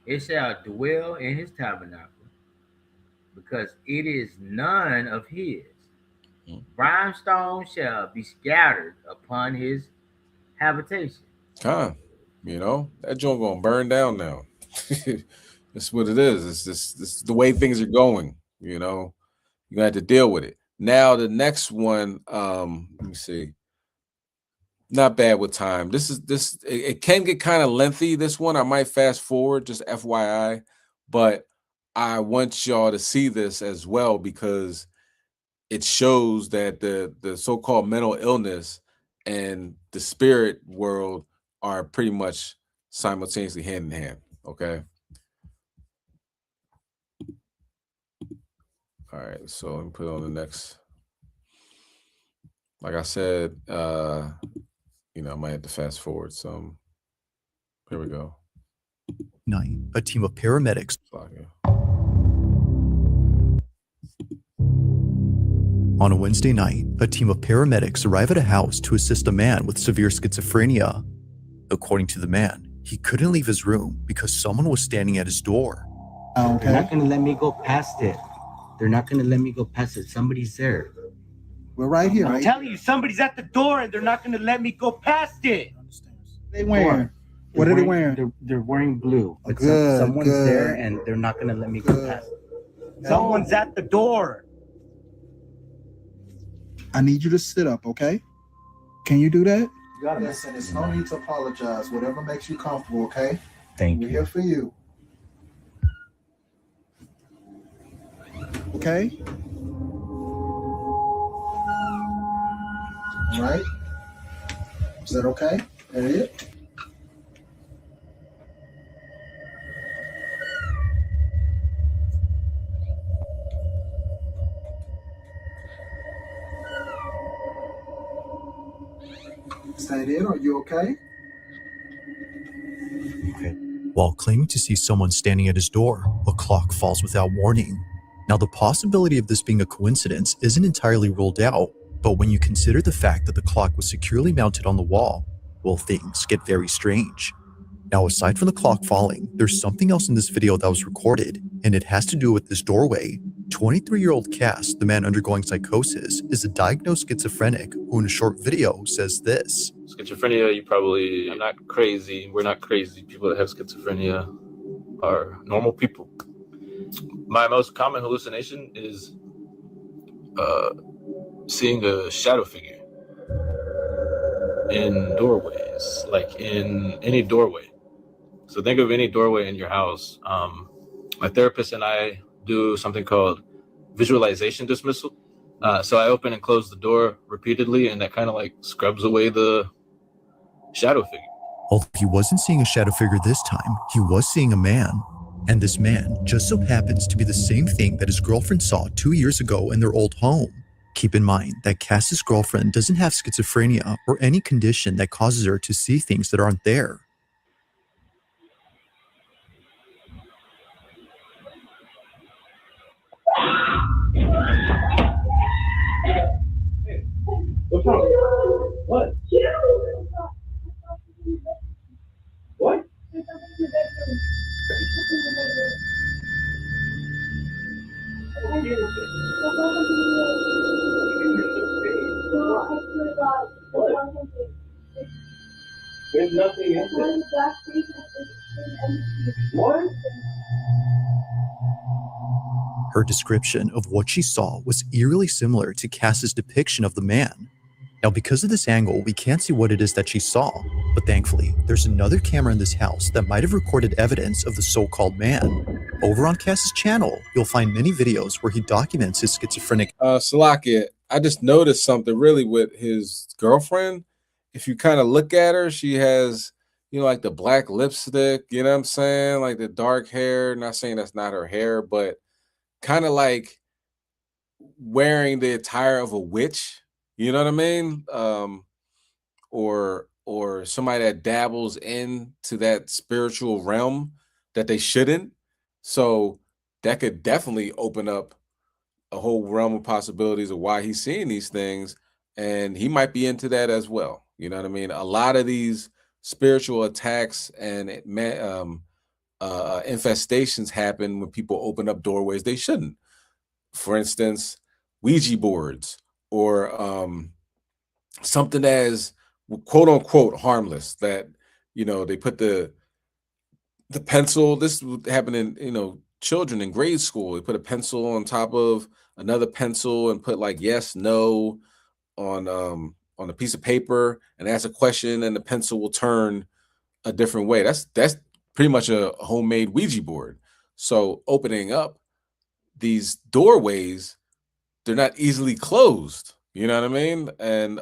It shall dwell in his tabernacle, because it is none of his. Brimstone shall be scattered upon his habitation. You know, that joint gonna burn down now. That's what it is. It's just this the way things are going, you know. You're gonna have to deal with it. Now the next one, let me see. Not bad with time. It can get kind of lengthy. This one I might fast forward, just FYI, but I want y'all to see this as well because it shows that the so-called mental illness and the spirit world are pretty much simultaneously hand in hand. Okay. All right, so let me put it on the next. Like I said, you know, I might have to fast forward some. Here we go. Night, a team of paramedics. On a Wednesday night, a team of paramedics arrive at a house to assist a man with severe schizophrenia. According to the man, he couldn't leave his room because someone was standing at his door. They're not going to let me go past it. They're not going to let me go past it. Somebody's there. We're right here. I'm telling you, somebody's at the door and they're not going to let me go past it. They wearing? What are they wearing? They're wearing blue. But Good, someone's good. there and they're not going to let me go past it. Someone's at the door. I need you to sit up, okay? Can you do that? Listen, there's no need to apologize. Whatever makes you comfortable, okay? Thank We're here for you. Okay? All right? Is that okay? That it? Is that it? Are you okay? While claiming to see someone standing at his door, a clock falls without warning. Now, the possibility of this being a coincidence isn't entirely ruled out, but when you consider the fact that the clock was securely mounted on the wall, well, things get very strange. Now, aside from the clock falling, there's something else in this video that was recorded, and it has to do with this doorway. 23-year-old Cass, the man undergoing psychosis, is a diagnosed schizophrenic who in a short video says this. Schizophrenia, you probably are not crazy. We're not crazy. People that have schizophrenia are normal people. My most common hallucination is seeing a shadow figure in doorways, like in any doorway. So think of any doorway in your house. My therapist and I do something called visualization dismissal. So I open and close the door repeatedly, and that kind of like scrubs away the shadow figure. Although he wasn't seeing a shadow figure this time, he was seeing a man. And this man just so happens to be the same thing that his girlfriend saw 2 years ago in their old home. Keep in mind that Cass's girlfriend doesn't have schizophrenia or any condition that causes her to see things that aren't there. What's wrong? What? What? There's nothing in there. What? Her description of what she saw was eerily similar to Cass's depiction of the man. Now, because of this angle, we can't see what it is that she saw, but thankfully, there's another camera in this house that might have recorded evidence of the so-called man. Over on Cass's channel, you'll find many videos where he documents his schizophrenic. Salakia, I just noticed something really with his girlfriend. If you kind of look at her, she has, you know, like the black lipstick, you know what I'm saying? Like the dark hair. Not saying that's not her hair, but kind of like wearing the attire of a witch. You know what I mean? Or somebody that dabbles into that spiritual realm that they shouldn't. So that could definitely open up a whole realm of possibilities of why he's seeing these things, and he might be into that as well. You know what I mean? A lot of these spiritual attacks and infestations happen when people open up doorways they shouldn't. For instance, Ouija boards or something as quote unquote harmless that, you know, they put the pencil. This would happen in, you know, children in grade school. They put a pencil on top of another pencil and put like yes, no on a piece of paper and ask a question, and the pencil will turn a different way. That's pretty much a homemade Ouija board. So opening up these doorways, they're not easily closed. You know what I mean? And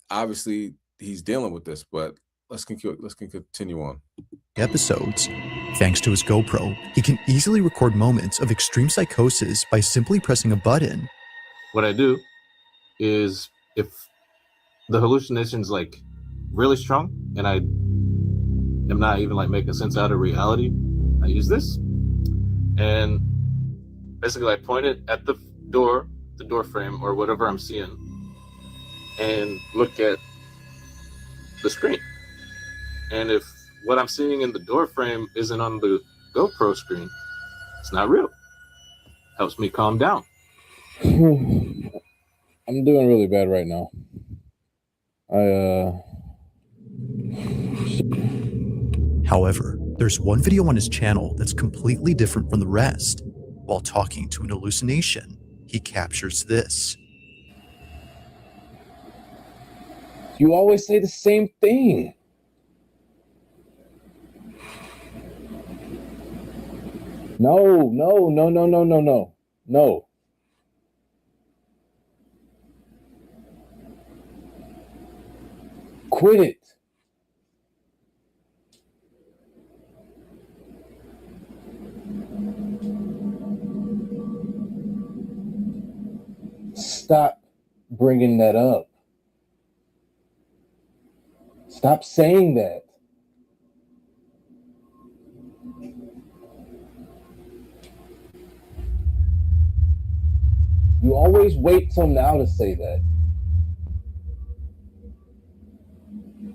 obviously he's dealing with this, but let's continue on. Episodes. Thanks to his GoPro, he can easily record moments of extreme psychosis by simply pressing a button. What I do is if the hallucination's like really strong and I am not even like making sense out of reality, I use this and basically I point it at the door frame or whatever I'm seeing and look at the screen. And if what I'm seeing in the door frame isn't on the GoPro screen, it's not real. Helps me calm down. I'm doing really bad right now. However, there's one video on his channel that's completely different from the rest. While talking to an hallucination, he captures this. You always say the same thing. No. Quit it. Stop bringing that up. Stop saying that. You always wait till now to say that.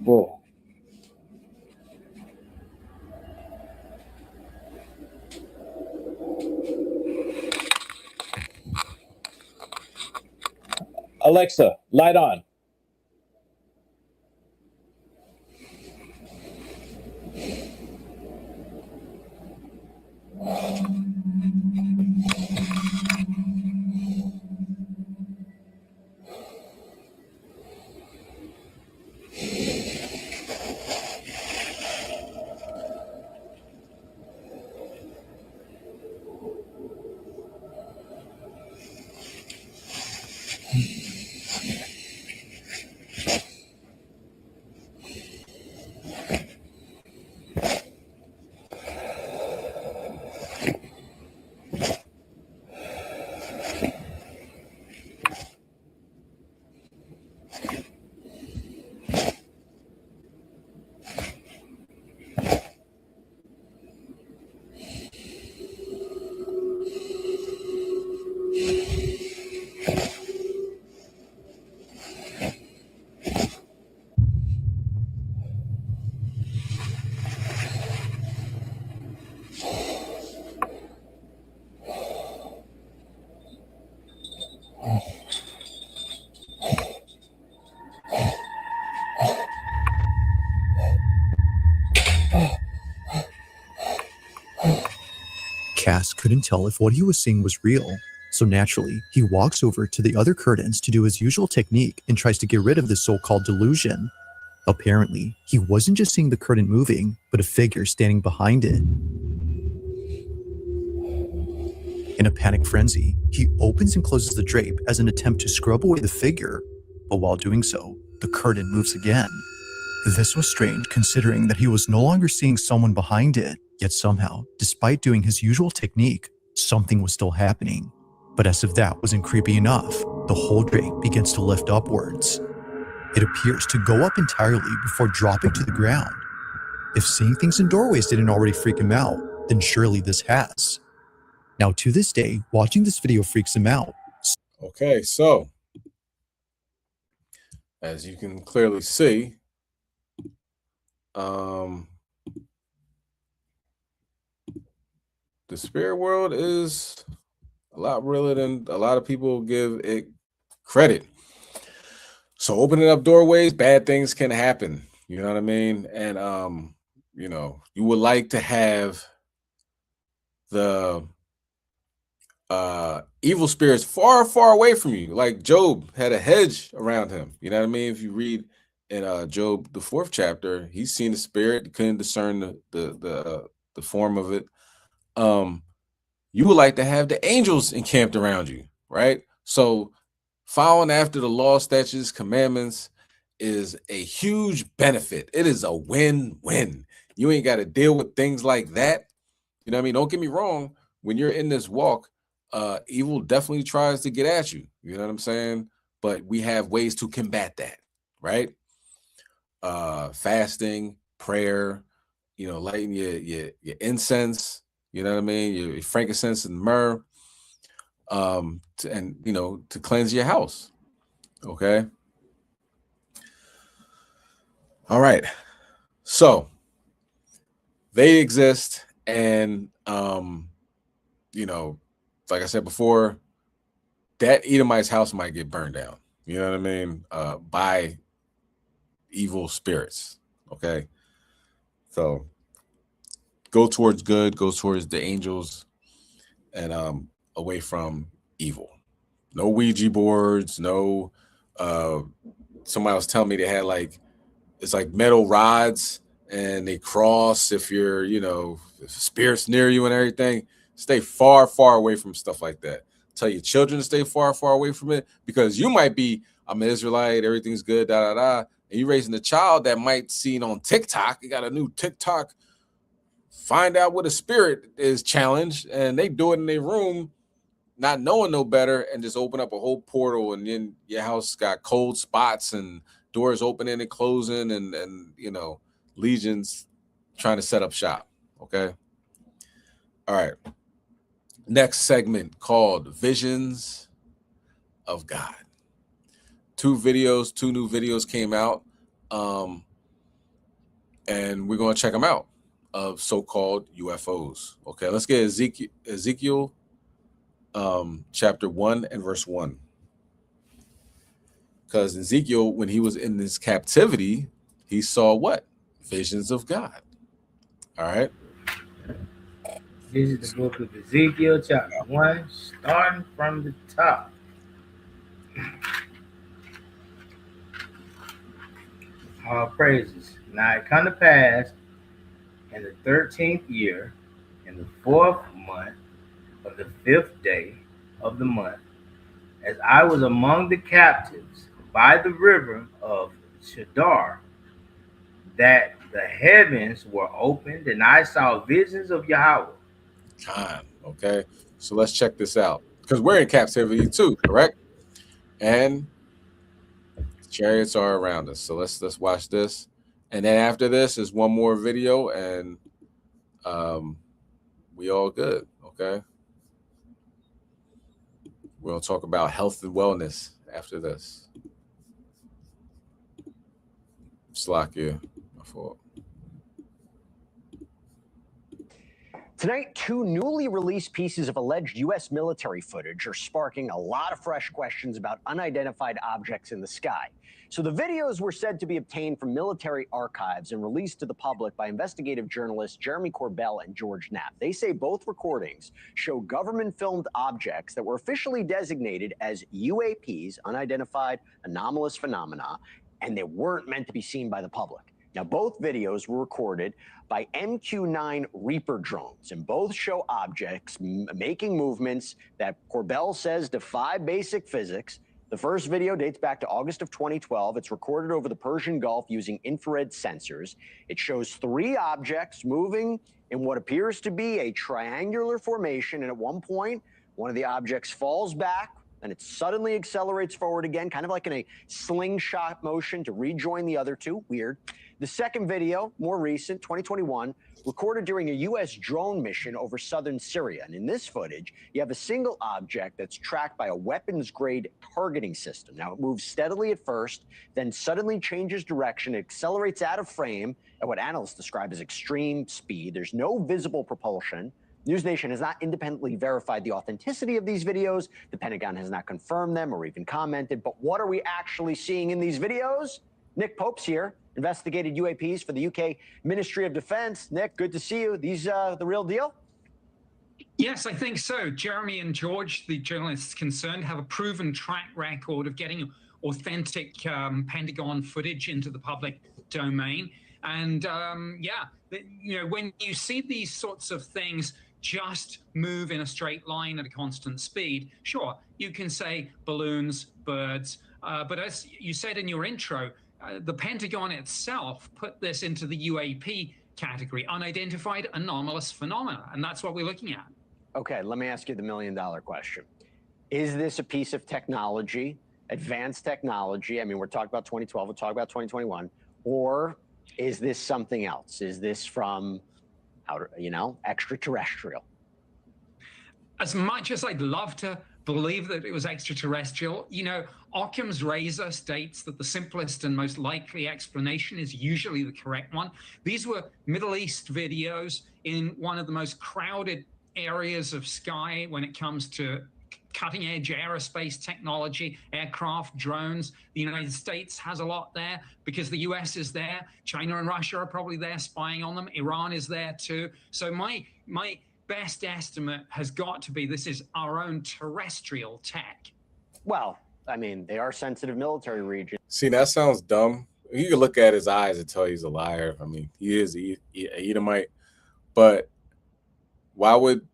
Bro. Alexa, light on. Cass couldn't tell if what he was seeing was real, so naturally, he walks over to the other curtains to do his usual technique and tries to get rid of this so-called delusion. Apparently, he wasn't just seeing the curtain moving, but a figure standing behind it. In a panic frenzy, he opens and closes the drape as an attempt to scrub away the figure, but while doing so, the curtain moves again. This was strange considering that he was no longer seeing someone behind it, yet somehow, despite doing his usual technique, something was still happening. But as if that wasn't creepy enough, the whole drape begins to lift upwards. It appears to go up entirely before dropping to the ground. If seeing things in doorways didn't already freak him out, then surely this has. Now to this day, watching this video freaks him out. Okay, so as you can clearly see, the spirit world is a lot realer than a lot of people give it credit. So opening up doorways, bad things can happen. You know what I mean? And you know, you would like to have the evil spirits far, far away from you. Like Job had a hedge around him. You know what I mean? If you read in Job, the 4th chapter, he's seen the spirit, couldn't discern the form of it. You would like to have the angels encamped around you, right? So following after the law, statutes, commandments is a huge benefit. It is a win-win. You ain't got to deal with things like that. You know what I mean? Don't get me wrong. When you're in this walk, evil definitely tries to get at you. You know what I'm saying? But we have ways to combat that, right? Fasting, prayer, you know, lighting your incense, you know what I mean? Your frankincense and myrrh, and you know, to cleanse your house. Okay. All right. So they exist, and you know, like I said before, that Edomite's house might get burned down. You know what I mean? By evil spirits. Okay. So go towards good, go towards the angels, and away from evil. No Ouija boards, no somebody was telling me they had like, it's like metal rods and they cross if you're, you know, if spirits near you and everything. Stay far, far away from stuff like that. Tell your children to stay far, far away from it, because you might be, I'm an Israelite, everything's good, da da da. And you're raising a child that might see it on TikTok. You got a new TikTok, find out what a spirit is challenged, and they do it in their room, not knowing no better, and just open up a whole portal, and then your house got cold spots and doors opening and closing, and you know, legions trying to set up shop. Okay. All right. Next segment called Visions of God. 2 new videos came out. And we're going to check them out, of so-called UFOs. Okay, let's get Ezekiel chapter 1 and verse 1. Because Ezekiel, when he was in this captivity, he saw what? Visions of God. All right. This is the book of Ezekiel, chapter 1, starting from the top. All praises. Now it come to pass in the 13th year, in the 4th month of the 5th day of the month, as I was among the captives by the river of Shadar, that the heavens were opened, and I saw visions of Yahweh. Okay, so let's check this out, because we're in captivity too, correct? And chariots are around us. So let's watch this, and then after this is one more video, and we all good. Okay, we're gonna talk about health and wellness after this. Slakia, my fault. Tonight, 2 newly released pieces of alleged U.S. military footage are sparking a lot of fresh questions about unidentified objects in the sky. So the videos were said to be obtained from military archives and released to the public by investigative journalists Jeremy Corbell and George Knapp. They say both recordings show government-filmed objects that were officially designated as UAPs, unidentified anomalous phenomena, and they weren't meant to be seen by the public. Now, both videos were recorded by MQ-9 Reaper drones, and both show objects making movements that Corbell says defy basic physics. The first video dates back to August of 2012. It's recorded over the Persian Gulf using infrared sensors. It shows 3 objects moving in what appears to be a triangular formation, and at one point, one of the objects falls back and it suddenly accelerates forward again, kind of like in a slingshot motion to rejoin the other two. Weird. The second video, more recent, 2021, recorded during a U.S. drone mission over southern Syria. And in this footage, you have a single object that's tracked by a weapons-grade targeting system. Now, it moves steadily at first, then suddenly changes direction, accelerates out of frame at what analysts describe as extreme speed. There's no visible propulsion. News Nation has not independently verified the authenticity of these videos. The Pentagon has not confirmed them or even commented. But what are we actually seeing in these videos? Nick Pope's here, investigated UAPs for the UK Ministry of Defense. Nick, good to see you. These the real deal? Yes, I think so. Jeremy and George, the journalists concerned, have a proven track record of getting authentic Pentagon footage into the public domain. And when you see these sorts of things just move in a straight line at a constant speed, sure, you can say balloons, birds, but as you said in your intro, the Pentagon itself put this into the UAP category, unidentified anomalous phenomena, and that's what we're looking at. Okay, let me ask you the million-dollar question. Is this a piece of technology, advanced technology? I mean, we're talking about 2012, we're talking about 2021, or is this something else? Is this from, extraterrestrial? As much as I'd love to believe that it was extraterrestrial, Occam's razor states that the simplest and most likely explanation is usually the correct one. These were Middle East videos in one of the most crowded areas of sky when it comes to cutting-edge aerospace technology, aircraft, drones. The United States has a lot there because the US is there. China and Russia are probably there spying on them. Iran is there too. So my best estimate has got to be this is our own terrestrial tech. Well, I mean, they are sensitive military regions. See, that sounds dumb. You can look at his eyes and tell he's a liar. I mean, he is an Edomite. But why would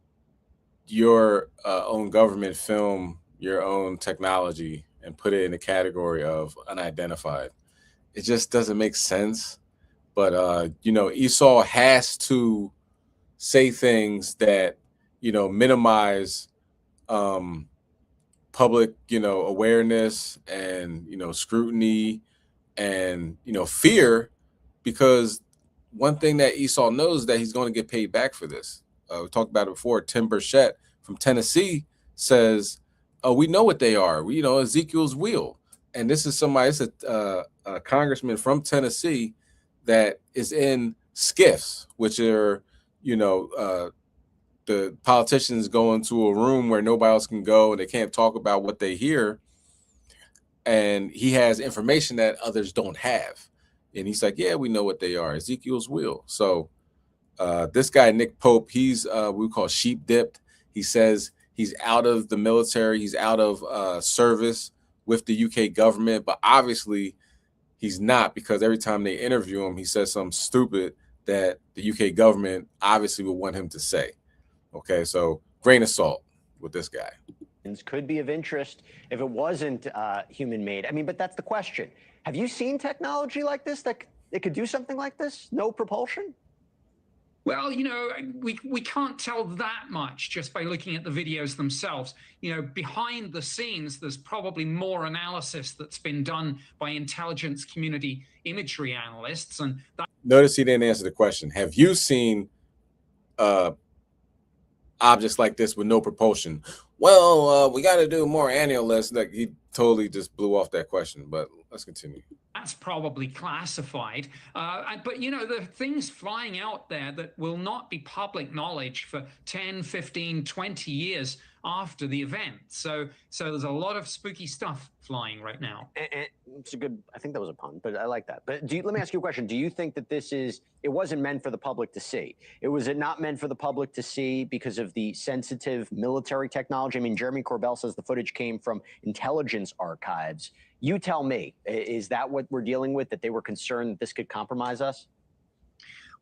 your own government film your own technology and put it in the category of unidentified? It just doesn't make sense. But, Esau has to say things that, minimize public, awareness and, scrutiny and, fear, because one thing that Esau knows is that he's going to get paid back for this. We talked about it before. Tim Burchett from Tennessee says, we know what they are. Ezekiel's wheel. And this is somebody, it's a congressman from Tennessee that is in SCIFs, which are, the politicians go into a room where nobody else can go and they can't talk about what they hear. And he has information that others don't have. And he's like, yeah, we know what they are. Ezekiel's wheel. So this guy, Nick Pope, he's what we call sheep dipped. He says he's out of the military. He's out of service with the UK government. But obviously he's not, because every time they interview him, he says something stupid that the UK government obviously would want him to say. Okay, so grain of salt with this guy. Could be of interest if it wasn't human-made. I mean, but that's the question. Have you seen technology like this that it could do something like this? No propulsion? Well, we can't tell that much just by looking at the videos themselves. Behind the scenes, there's probably more analysis that's been done by intelligence community imagery analysts. And notice he didn't answer the question. Have you seen objects like this with no propulsion? Well, we got to do more analysts. Like, he totally just blew off that question, but let's continue. That's probably classified. But, there are things flying out there that will not be public knowledge for 10, 15, 20 years after the event. So there's a lot of spooky stuff flying right now. And it's a good, I think that was a pun, but I like that. But let me ask you a question. Do you think that it wasn't meant for the public to see? Was it not meant for the public to see because of the sensitive military technology? I mean, Jeremy Corbell says the footage came from intelligence archives. You tell me, is that what we're dealing with, that they were concerned that this could compromise us?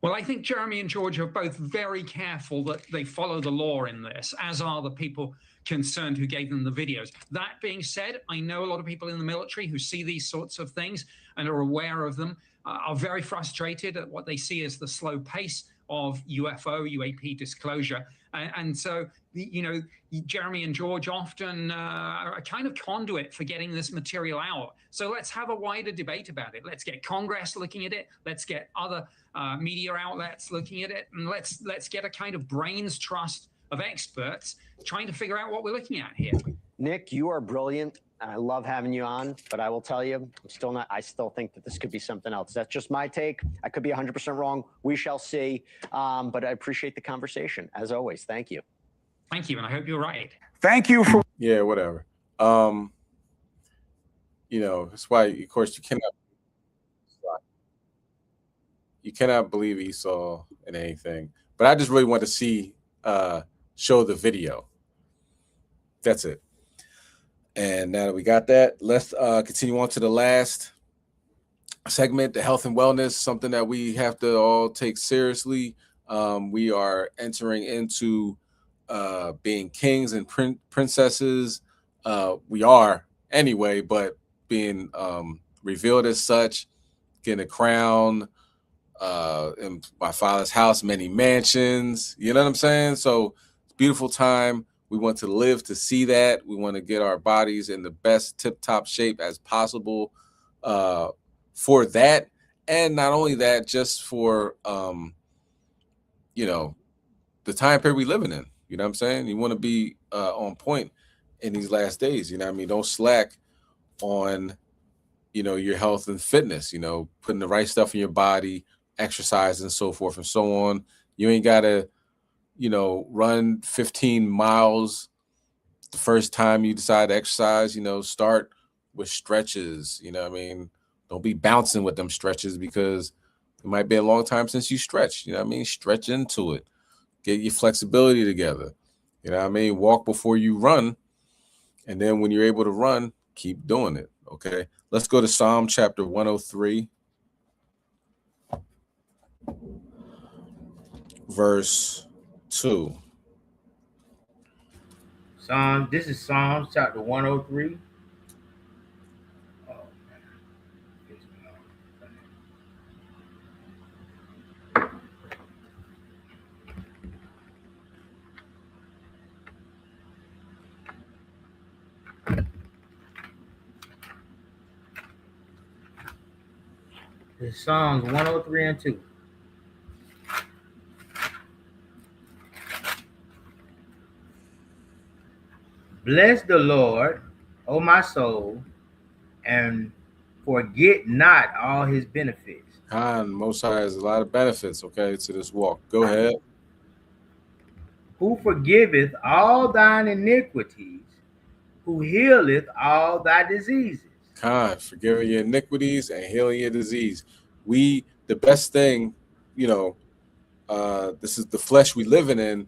Well, I think Jeremy and George are both very careful that they follow the law in this, as are the people concerned who gave them the videos. That being said, I know a lot of people in the military who see these sorts of things and are aware of them, are very frustrated at what they see as the slow pace of UFO, UAP disclosure. And so, Jeremy and George often are a kind of conduit for getting this material out. So let's have a wider debate about it. Let's get Congress looking at it. Let's get other media outlets looking at it. And let's get a kind of brains trust of experts trying to figure out what we're looking at here. Nick, you are brilliant. I love having you on, but I will tell you, I still think that this could be something else. That's just my take. I could be 100% wrong. We shall see. But I appreciate the conversation, as always. Thank you. Thank you, and I hope you're right. Thank you for. Yeah, whatever. That's why, of course, you cannot believe Esau in anything. But I just really want to see show the video. That's it. And now that we got that, let's continue on to the last segment, the health and wellness, something that we have to all take seriously. We are entering into being kings and princesses. We are anyway, but being revealed as such, getting a crown, in my father's house, many mansions. You know what I'm saying? So it's a beautiful time. We want to live to see that. We want to get our bodies in the best tip-top shape as possible for that. And not only that, just for, the time period we living in. You know what I'm saying? You want to be on point in these last days. You know what I mean? Don't slack on, your health and fitness, putting the right stuff in your body, exercise and so forth and so on. You ain't got to, run 15 miles the first time you decide to exercise. Start with stretches. Don't be bouncing with them stretches, because it might be a long time since you stretched. Stretch into it. Get your flexibility together. Walk before you run. And then when you're able to run, keep doing it. Okay. Let's go to Psalm chapter 103. Verse 2. This is Psalms chapter 103. This is Psalms 103 and 2. Bless the Lord, O my soul, and forget not all his benefits. Most High has a lot of benefits, okay, to this walk. Go ahead. Who forgiveth all thine iniquities, who healeth all thy diseases. Forgiving your iniquities and healing your disease. The best thing, this is the flesh we living in.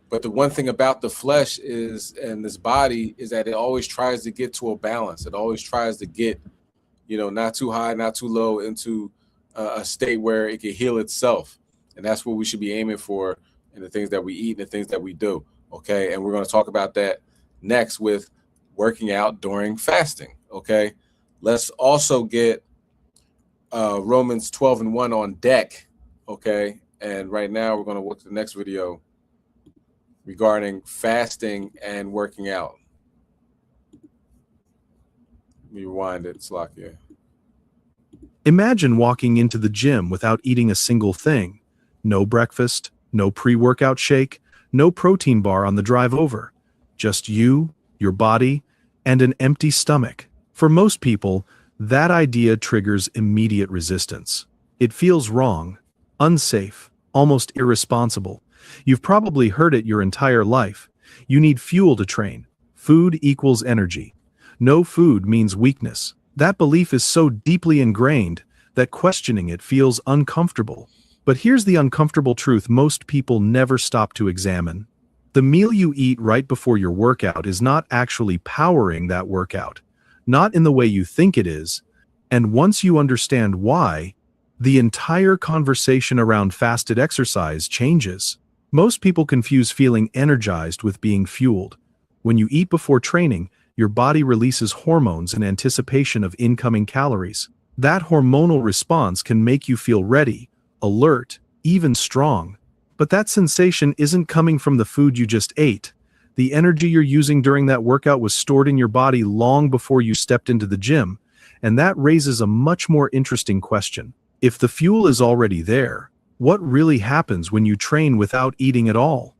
But the one thing about the flesh and this body is that it always tries to get to a balance. It always tries to get, not too high, not too low, into a state where it can heal itself. And that's what we should be aiming for in the things that we eat and the things that we do. Okay. And we're going to talk about that next with working out during fasting. Okay. Let's also get Romans 12:1 on deck. Okay. And right now we're going to look at the next video regarding fasting and working out. Let me rewind it, Slakia. Imagine walking into the gym without eating a single thing. No breakfast, no pre-workout shake, no protein bar on the drive over. Just you, your body, and an empty stomach. For most people, that idea triggers immediate resistance. It feels wrong, unsafe, almost irresponsible. You've probably heard it your entire life. You need fuel to train. Food equals energy. No food means weakness. That belief is so deeply ingrained that questioning it feels uncomfortable. But here's the uncomfortable truth most people never stop to examine. The meal you eat right before your workout is not actually powering that workout. Not in the way you think it is. And once you understand why, the entire conversation around fasted exercise changes. Most people confuse feeling energized with being fueled. When you eat before training, your body releases hormones in anticipation of incoming calories. That hormonal response can make you feel ready, alert, even strong. But that sensation isn't coming from the food you just ate. The energy you're using during that workout was stored in your body long before you stepped into the gym, and that raises a much more interesting question. If the fuel is already there, what really happens when you train without eating at all?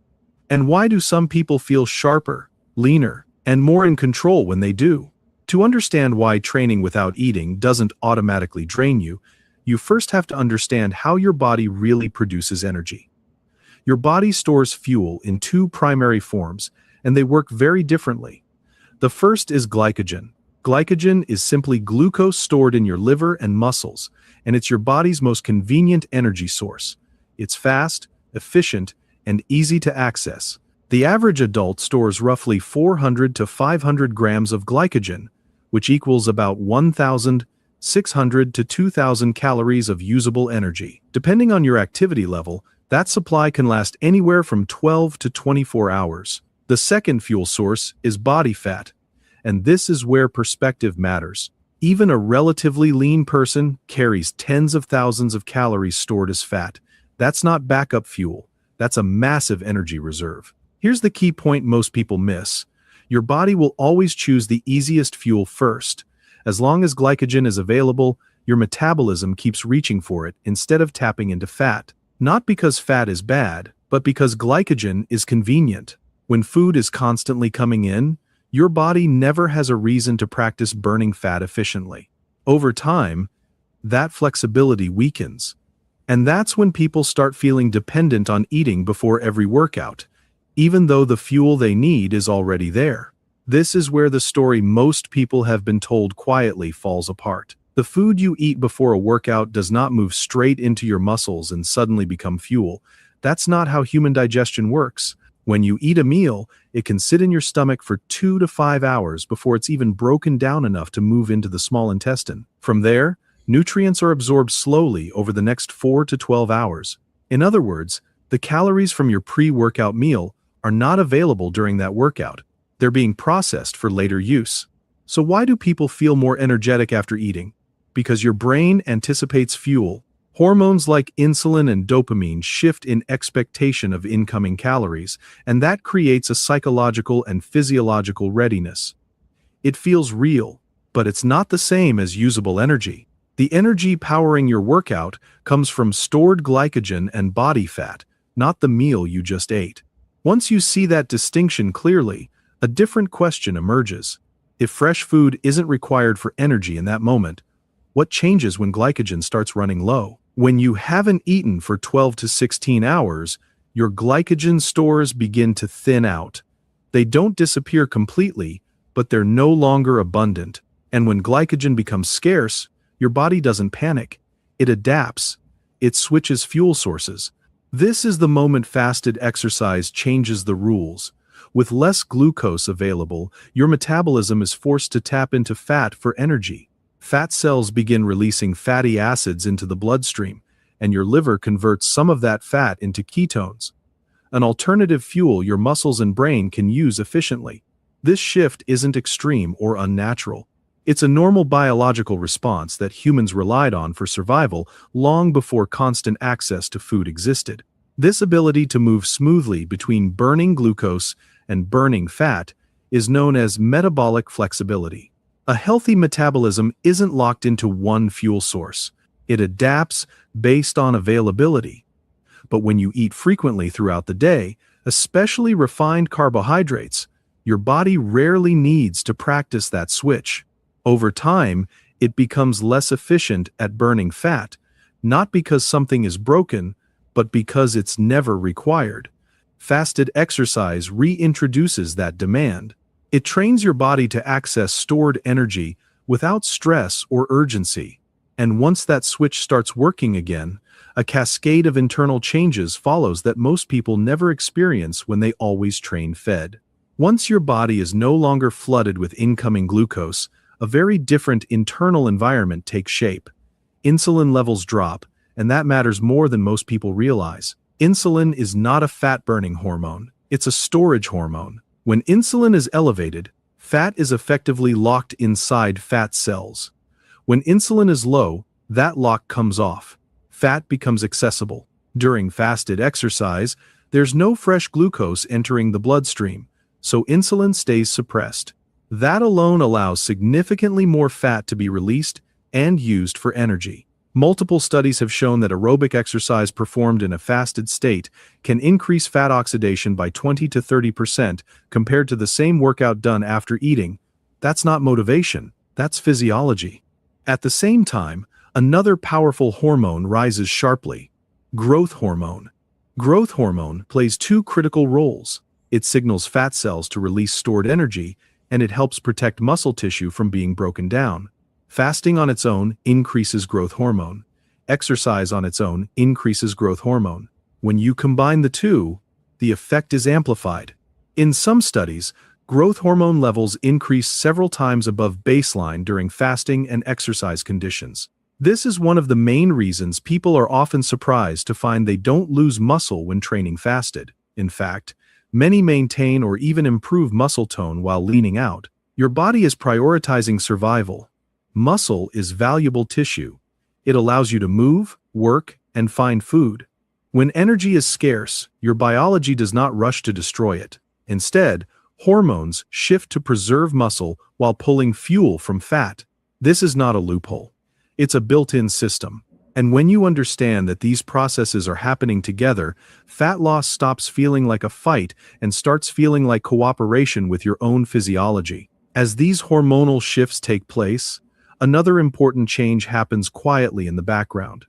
And why do some people feel sharper, leaner, and more in control when they do? To understand why training without eating doesn't automatically drain you, you first have to understand how your body really produces energy. Your body stores fuel in two primary forms, and they work very differently. The first is glycogen. Glycogen is simply glucose stored in your liver and muscles, and it's your body's most convenient energy source. It's fast, efficient, and easy to access. The average adult stores roughly 400 to 500 grams of glycogen, which equals about 1,600 to 2,000 calories of usable energy. Depending on your activity level, that supply can last anywhere from 12 to 24 hours. The second fuel source is body fat, and this is where perspective matters. Even a relatively lean person carries tens of thousands of calories stored as fat. That's not backup fuel. That's a massive energy reserve. Here's the key point most people miss. Your body will always choose the easiest fuel first. As long as glycogen is available, your metabolism keeps reaching for it instead of tapping into fat. Not because fat is bad, but because glycogen is convenient. When food is constantly coming in, your body never has a reason to practice burning fat efficiently. Over time, that flexibility weakens. And that's when people start feeling dependent on eating before every workout, even though the fuel they need is already there. This is where the story most people have been told quietly falls apart. The food you eat before a workout does not move straight into your muscles and suddenly become fuel. That's not how human digestion works. When you eat a meal, it can sit in your stomach for 2 to 5 hours before it's even broken down enough to move into the small intestine. From there, nutrients are absorbed slowly over the next 4 to 12 hours. In other words, the calories from your pre-workout meal are not available during that workout. They're being processed for later use. So why do people feel more energetic after eating? Because your brain anticipates fuel. Hormones like insulin and dopamine shift in expectation of incoming calories, and that creates a psychological and physiological readiness. It feels real, but it's not the same as usable energy. The energy powering your workout comes from stored glycogen and body fat, not the meal you just ate. Once you see that distinction clearly, a different question emerges. If fresh food isn't required for energy in that moment, what changes when glycogen starts running low? When you haven't eaten for 12 to 16 hours, your glycogen stores begin to thin out. They don't disappear completely, but they're no longer abundant. And when glycogen becomes scarce, your body doesn't panic. It adapts. It switches fuel sources. This is the moment fasted exercise changes the rules. With less glucose available, your metabolism is forced to tap into fat for energy. Fat cells begin releasing fatty acids into the bloodstream, and your liver converts some of that fat into ketones, an alternative fuel your muscles and brain can use efficiently. This shift isn't extreme or unnatural. It's a normal biological response that humans relied on for survival long before constant access to food existed. This ability to move smoothly between burning glucose and burning fat is known as metabolic flexibility. A healthy metabolism isn't locked into one fuel source. It adapts based on availability. But when you eat frequently throughout the day, especially refined carbohydrates, your body rarely needs to practice that switch. Over time, it becomes less efficient at burning fat, not because something is broken, but because it's never required. Fasted exercise reintroduces that demand. It trains your body to access stored energy without stress or urgency. And once that switch starts working again, a cascade of internal changes follows that most people never experience when they always train fed. Once your body is no longer flooded with incoming glucose, a very different internal environment takes shape. Insulin levels drop, and that matters more than most people realize. Insulin is not a fat-burning hormone. It's a storage hormone. When insulin is elevated, fat is effectively locked inside fat cells. When insulin is low, that lock comes off. Fat becomes accessible. During fasted exercise, there's no fresh glucose entering the bloodstream, so insulin stays suppressed. That alone allows significantly more fat to be released and used for energy. Multiple studies have shown that aerobic exercise performed in a fasted state can increase fat oxidation by 20 to 30% compared to the same workout done after eating. That's not motivation, that's physiology. At the same time, another powerful hormone rises sharply: growth hormone. Growth hormone plays two critical roles. It signals fat cells to release stored energy, and it helps protect muscle tissue from being broken down. Fasting on its own increases growth hormone. Exercise on its own increases growth hormone. When you combine the two, the effect is amplified. In some studies, growth hormone levels increase several times above baseline during fasting and exercise conditions. This is one of the main reasons people are often surprised to find they don't lose muscle when training fasted. In fact, many maintain or even improve muscle tone while leaning out. Your body is prioritizing survival. Muscle is valuable tissue. It allows you to move, work, and find food. When energy is scarce, your biology does not rush to destroy it. Instead, hormones shift to preserve muscle while pulling fuel from fat. This is not a loophole. It's a built-in system. And when you understand that these processes are happening together, fat loss stops feeling like a fight and starts feeling like cooperation with your own physiology. As these hormonal shifts take place, another important change happens quietly in the background.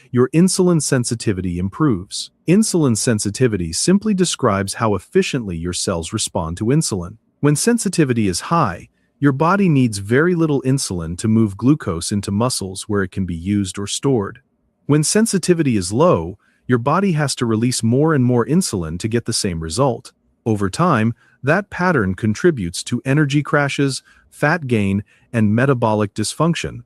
Your insulin sensitivity improves. Insulin sensitivity simply describes how efficiently your cells respond to insulin. When sensitivity is high, your body needs very little insulin to move glucose into muscles where it can be used or stored. When sensitivity is low, your body has to release more and more insulin to get the same result. Over time, that pattern contributes to energy crashes, fat gain, and metabolic dysfunction.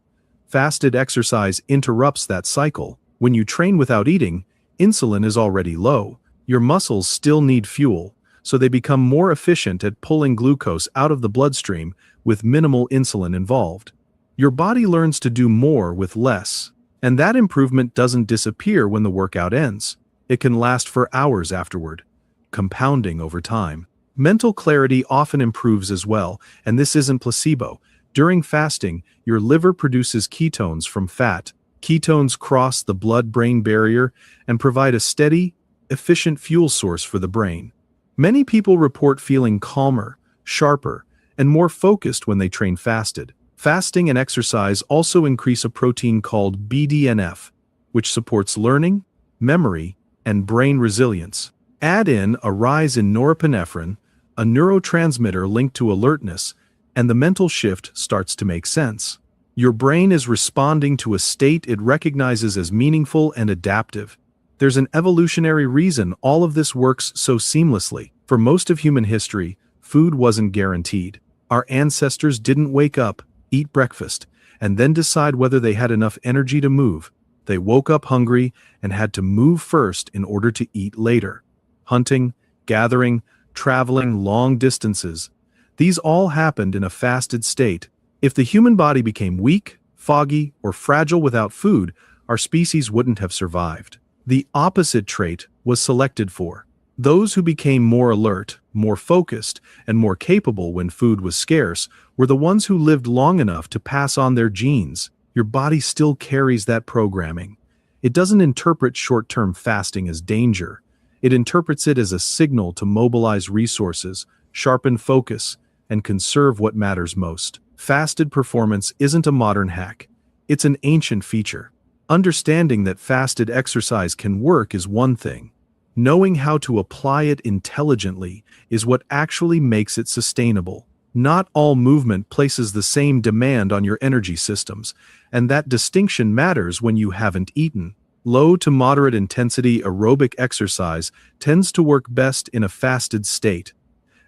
Fasted exercise interrupts that cycle. When you train without eating, insulin is already low. Your muscles still need fuel, so they become more efficient at pulling glucose out of the bloodstream with minimal insulin involved. Your body learns to do more with less, and that improvement doesn't disappear when the workout ends. It can last for hours afterward, compounding over time. Mental clarity often improves as well, and this isn't placebo. During fasting, your liver produces ketones from fat. Ketones cross the blood-brain barrier and provide a steady, efficient fuel source for the brain. Many people report feeling calmer, sharper, and more focused when they train fasted. Fasting and exercise also increase a protein called BDNF, which supports learning, memory, and brain resilience. Add in a rise in norepinephrine, a neurotransmitter linked to alertness, and the mental shift starts to make sense. Your brain is responding to a state it recognizes as meaningful and adaptive. There's an evolutionary reason all of this works so seamlessly. For most of human history, food wasn't guaranteed. Our ancestors didn't wake up, eat breakfast, and then decide whether they had enough energy to move. They woke up hungry and had to move first in order to eat later. Hunting, gathering, traveling long distances. These all happened in a fasted state. If the human body became weak, foggy, or fragile without food, our species wouldn't have survived. The opposite trait was selected for. Those who became more alert, more focused, and more capable when food was scarce were the ones who lived long enough to pass on their genes. Your body still carries that programming. It doesn't interpret short-term fasting as danger. It interprets it as a signal to mobilize resources, sharpen focus, and conserve what matters most. Fasted performance isn't a modern hack. It's an ancient feature. Understanding that fasted exercise can work is one thing. Knowing how to apply it intelligently is what actually makes it sustainable. Not all movement places the same demand on your energy systems, and that distinction matters when you haven't eaten. Low to moderate intensity aerobic exercise tends to work best in a fasted state.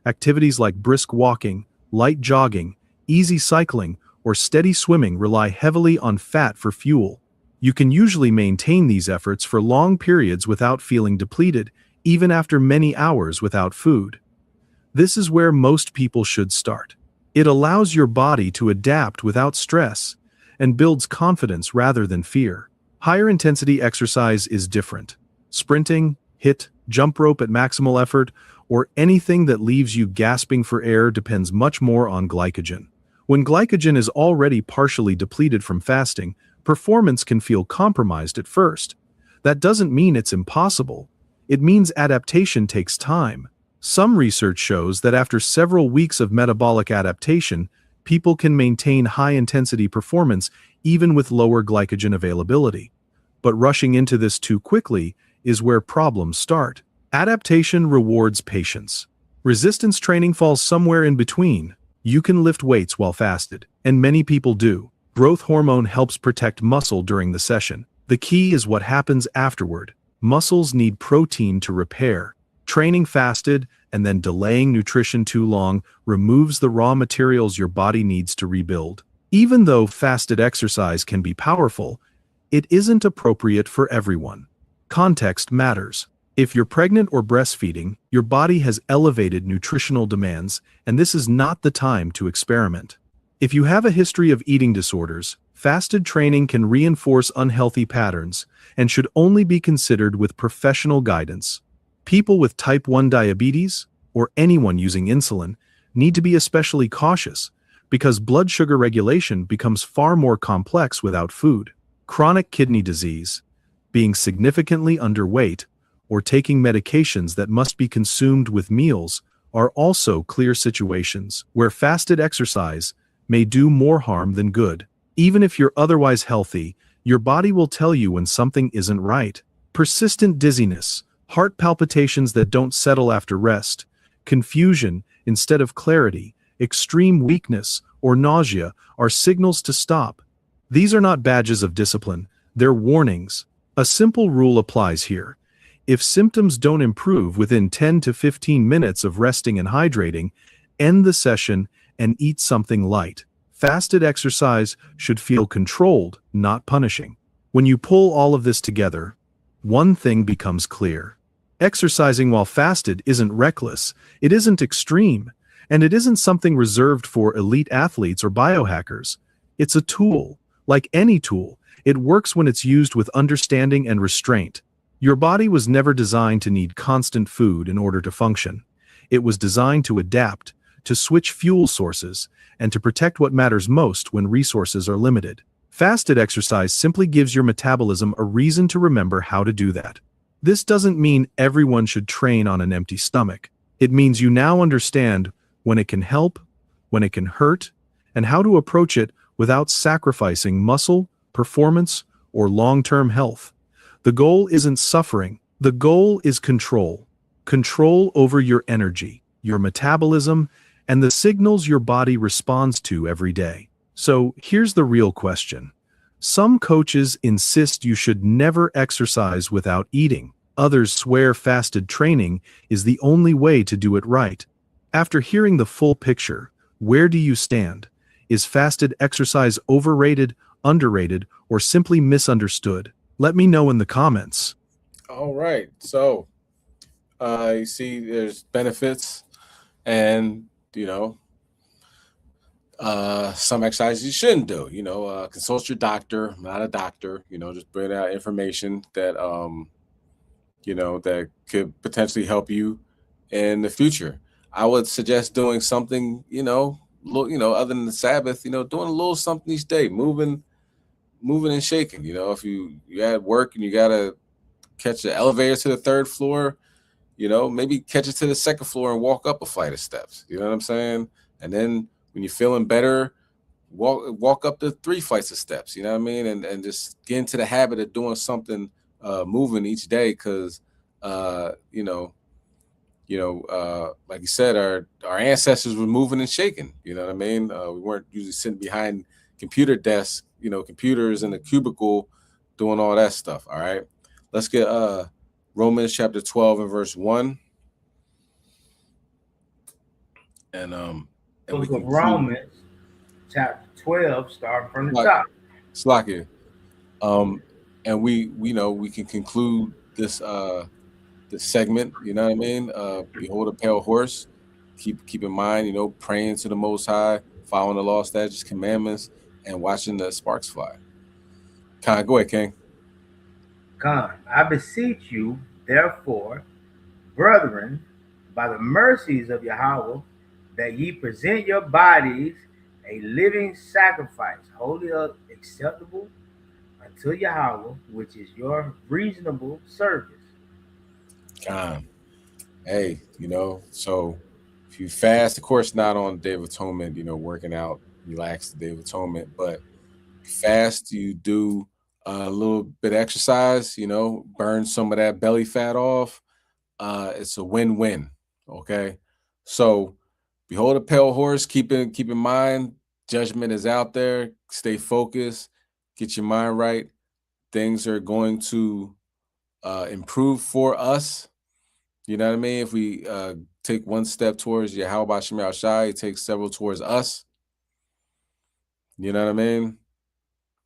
Activities like brisk walking, light jogging, easy cycling, or steady swimming rely heavily on fat for fuel. You can usually maintain these efforts for long periods without feeling depleted, even after many hours without food. This is where most people should start. It allows your body to adapt without stress and builds confidence rather than fear. Higher intensity exercise is different. Sprinting, HIIT, jump rope at maximal effort, or anything that leaves you gasping for air depends much more on glycogen. When glycogen is already partially depleted from fasting, performance can feel compromised at first. That doesn't mean it's impossible. It means adaptation takes time. Some research shows that after several weeks of metabolic adaptation, people can maintain high-intensity performance even with lower glycogen availability. But rushing into this too quickly is where problems start. Adaptation rewards patience. Resistance training falls somewhere in between. You can lift weights while fasted, and many people do. Growth hormone helps protect muscle during the session. The key is what happens afterward. Muscles need protein to repair. Training fasted and then delaying nutrition too long removes the raw materials your body needs to rebuild. Even though fasted exercise can be powerful, it isn't appropriate for everyone. Context matters. If you're pregnant or breastfeeding, your body has elevated nutritional demands, and this is not the time to experiment. If you have a history of eating disorders, fasted training can reinforce unhealthy patterns and should only be considered with professional guidance. People with type 1 diabetes, or anyone using insulin, need to be especially cautious because blood sugar regulation becomes far more complex without food. Chronic kidney disease, being significantly underweight, or taking medications that must be consumed with meals are also clear situations where fasted exercise may do more harm than good. Even if you're otherwise healthy, your body will tell you when something isn't right. Persistent dizziness, heart palpitations that don't settle after rest, confusion instead of clarity, extreme weakness, or nausea are signals to stop. These are not badges of discipline, they're warnings. A simple rule applies here. If symptoms don't improve within 10 to 15 minutes of resting and hydrating, end the session and eat something light. Fasted exercise should feel controlled, not punishing. When you pull all of this together, one thing becomes clear. Exercising while fasted isn't reckless, it isn't extreme, and it isn't something reserved for elite athletes or biohackers. It's a tool. Like any tool, it works when it's used with understanding and restraint. Your body was never designed to need constant food in order to function. It was designed to adapt, to switch fuel sources, and to protect what matters most when resources are limited. Fasted exercise simply gives your metabolism a reason to remember how to do that. This doesn't mean everyone should train on an empty stomach. It means you now understand when it can help, when it can hurt, and how to approach it without sacrificing muscle, performance, or long-term health. The goal isn't suffering. The goal is control. Control over your energy, your metabolism, and the signals your body responds to every day. So here's the real question. Some coaches insist you should never exercise without eating. Others swear fasted training is the only way to do it right. After hearing the full picture, where do you stand? Is fasted exercise overrated, underrated, or simply misunderstood? Let me know in the comments. All right. So you see there's benefits and, some exercises you shouldn't do. Consult your doctor. I'm not a doctor. Just bring out information that, that could potentially help you in the future. I would suggest doing something, other than the Sabbath, doing a little something each day, moving and shaking. If you at work and you gotta catch the elevator to the third floor, maybe catch it to the second floor and walk up a flight of steps. You know what I'm saying? And then when you're feeling better, walk up the 3 flights of steps. You know what I mean? And just get into the habit of doing something, moving each day, because like you said, our ancestors were moving and shaking. You know what I mean? We weren't usually sitting behind computer desks, computers in the cubicle doing all that stuff. All right, let's get Romans chapter 12 and verse 1. And Book of Romans chapter 12, starting from the top. Slakia. And we can conclude this this segment. You know what I mean? Behold a pale horse. Keep in mind, praying to the Most High, following the law, statutes, commandments, and watching the sparks fly. Go ahead, King. Come, I beseech you, therefore, brethren, by the mercies of Yahweh, that ye present your bodies a living sacrifice, holy acceptable unto Yahweh, which is your reasonable service. Come. Hey, so if you fast, of course, not on Day of Atonement, working out, relax the Day of Atonement, but fast, you do a little bit of exercise, burn some of that belly fat off. It's a win-win. Okay. So behold a pale horse, keep in mind, judgment is out there. Stay focused, get your mind right. Things are going to improve for us. You know what I mean? If we take one step towards Yahweh Shem Shai, it takes several towards us. You know what I mean?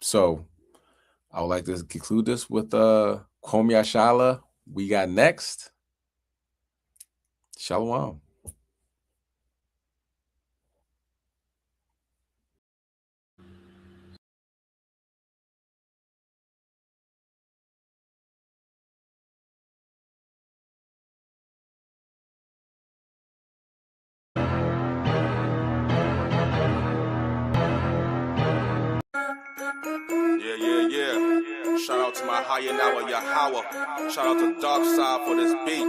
So I would like to conclude this with Kwom Yashala. We got next. Shalom. Yeah. Shout out to my higher now, Yahweh. Shout out to Dark Side for this beat.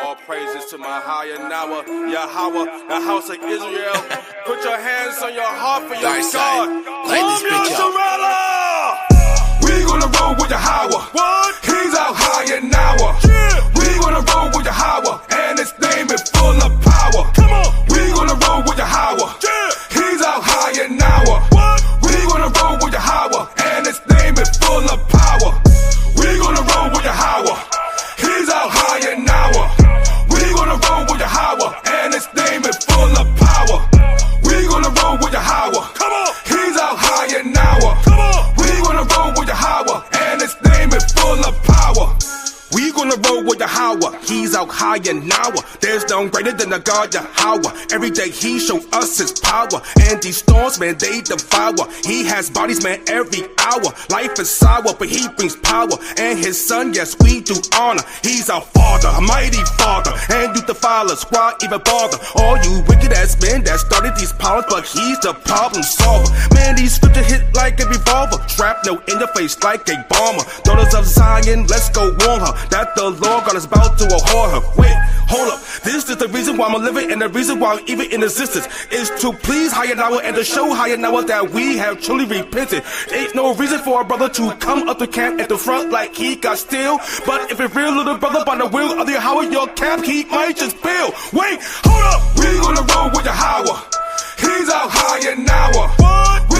All praises to my higher now, Yahweh, the house of Israel. Put your hands on your heart for your God. We gonna roll with Yahweh. What? He's out higher now. We gonna roll with Yahweh, and his name is full of power. Come on. We gonna roll with Yahweh. He's out higher now. What? We gonna roll with Yahweh, and his name is full of power. We gonna roll with Yahweh. He's out higher now. We gonna roll with Yahweh, and his name is full of power. We gonna roll with Yahweh. Come on. He's out higher now. Come on. We gonna roll with Yahweh, and his name is full of power. We gonna roll with Yahweh, he's out higher now. There's none greater than the God Yahweh. Every day he show us his power, and these storms, man, they devour. He has bodies, man, every hour. Life is sour, but he brings power. And his son, yes, we do honor. He's our father, a mighty father. And you defilers, why even bother? All you wicked ass men that started these problems, but he's the problem solver. Man, these scriptures hit like a revolver. Shrapnel in the face like a bomber. Daughters of Zion, let's go warn her that the Lord God is about to abhor her. Wait, hold up. This is the reason why I'm living, and the reason why I'm even in existence is to please Hayanawa and to show Hayanawa that we have truly repented. Ain't no reason for a brother to come up the camp at the front like he got still. But if a real little brother by the will of the Yahweh, your camp, he might just bail. Wait, hold up. We gonna roll with Yahweh. He's out higher now. What?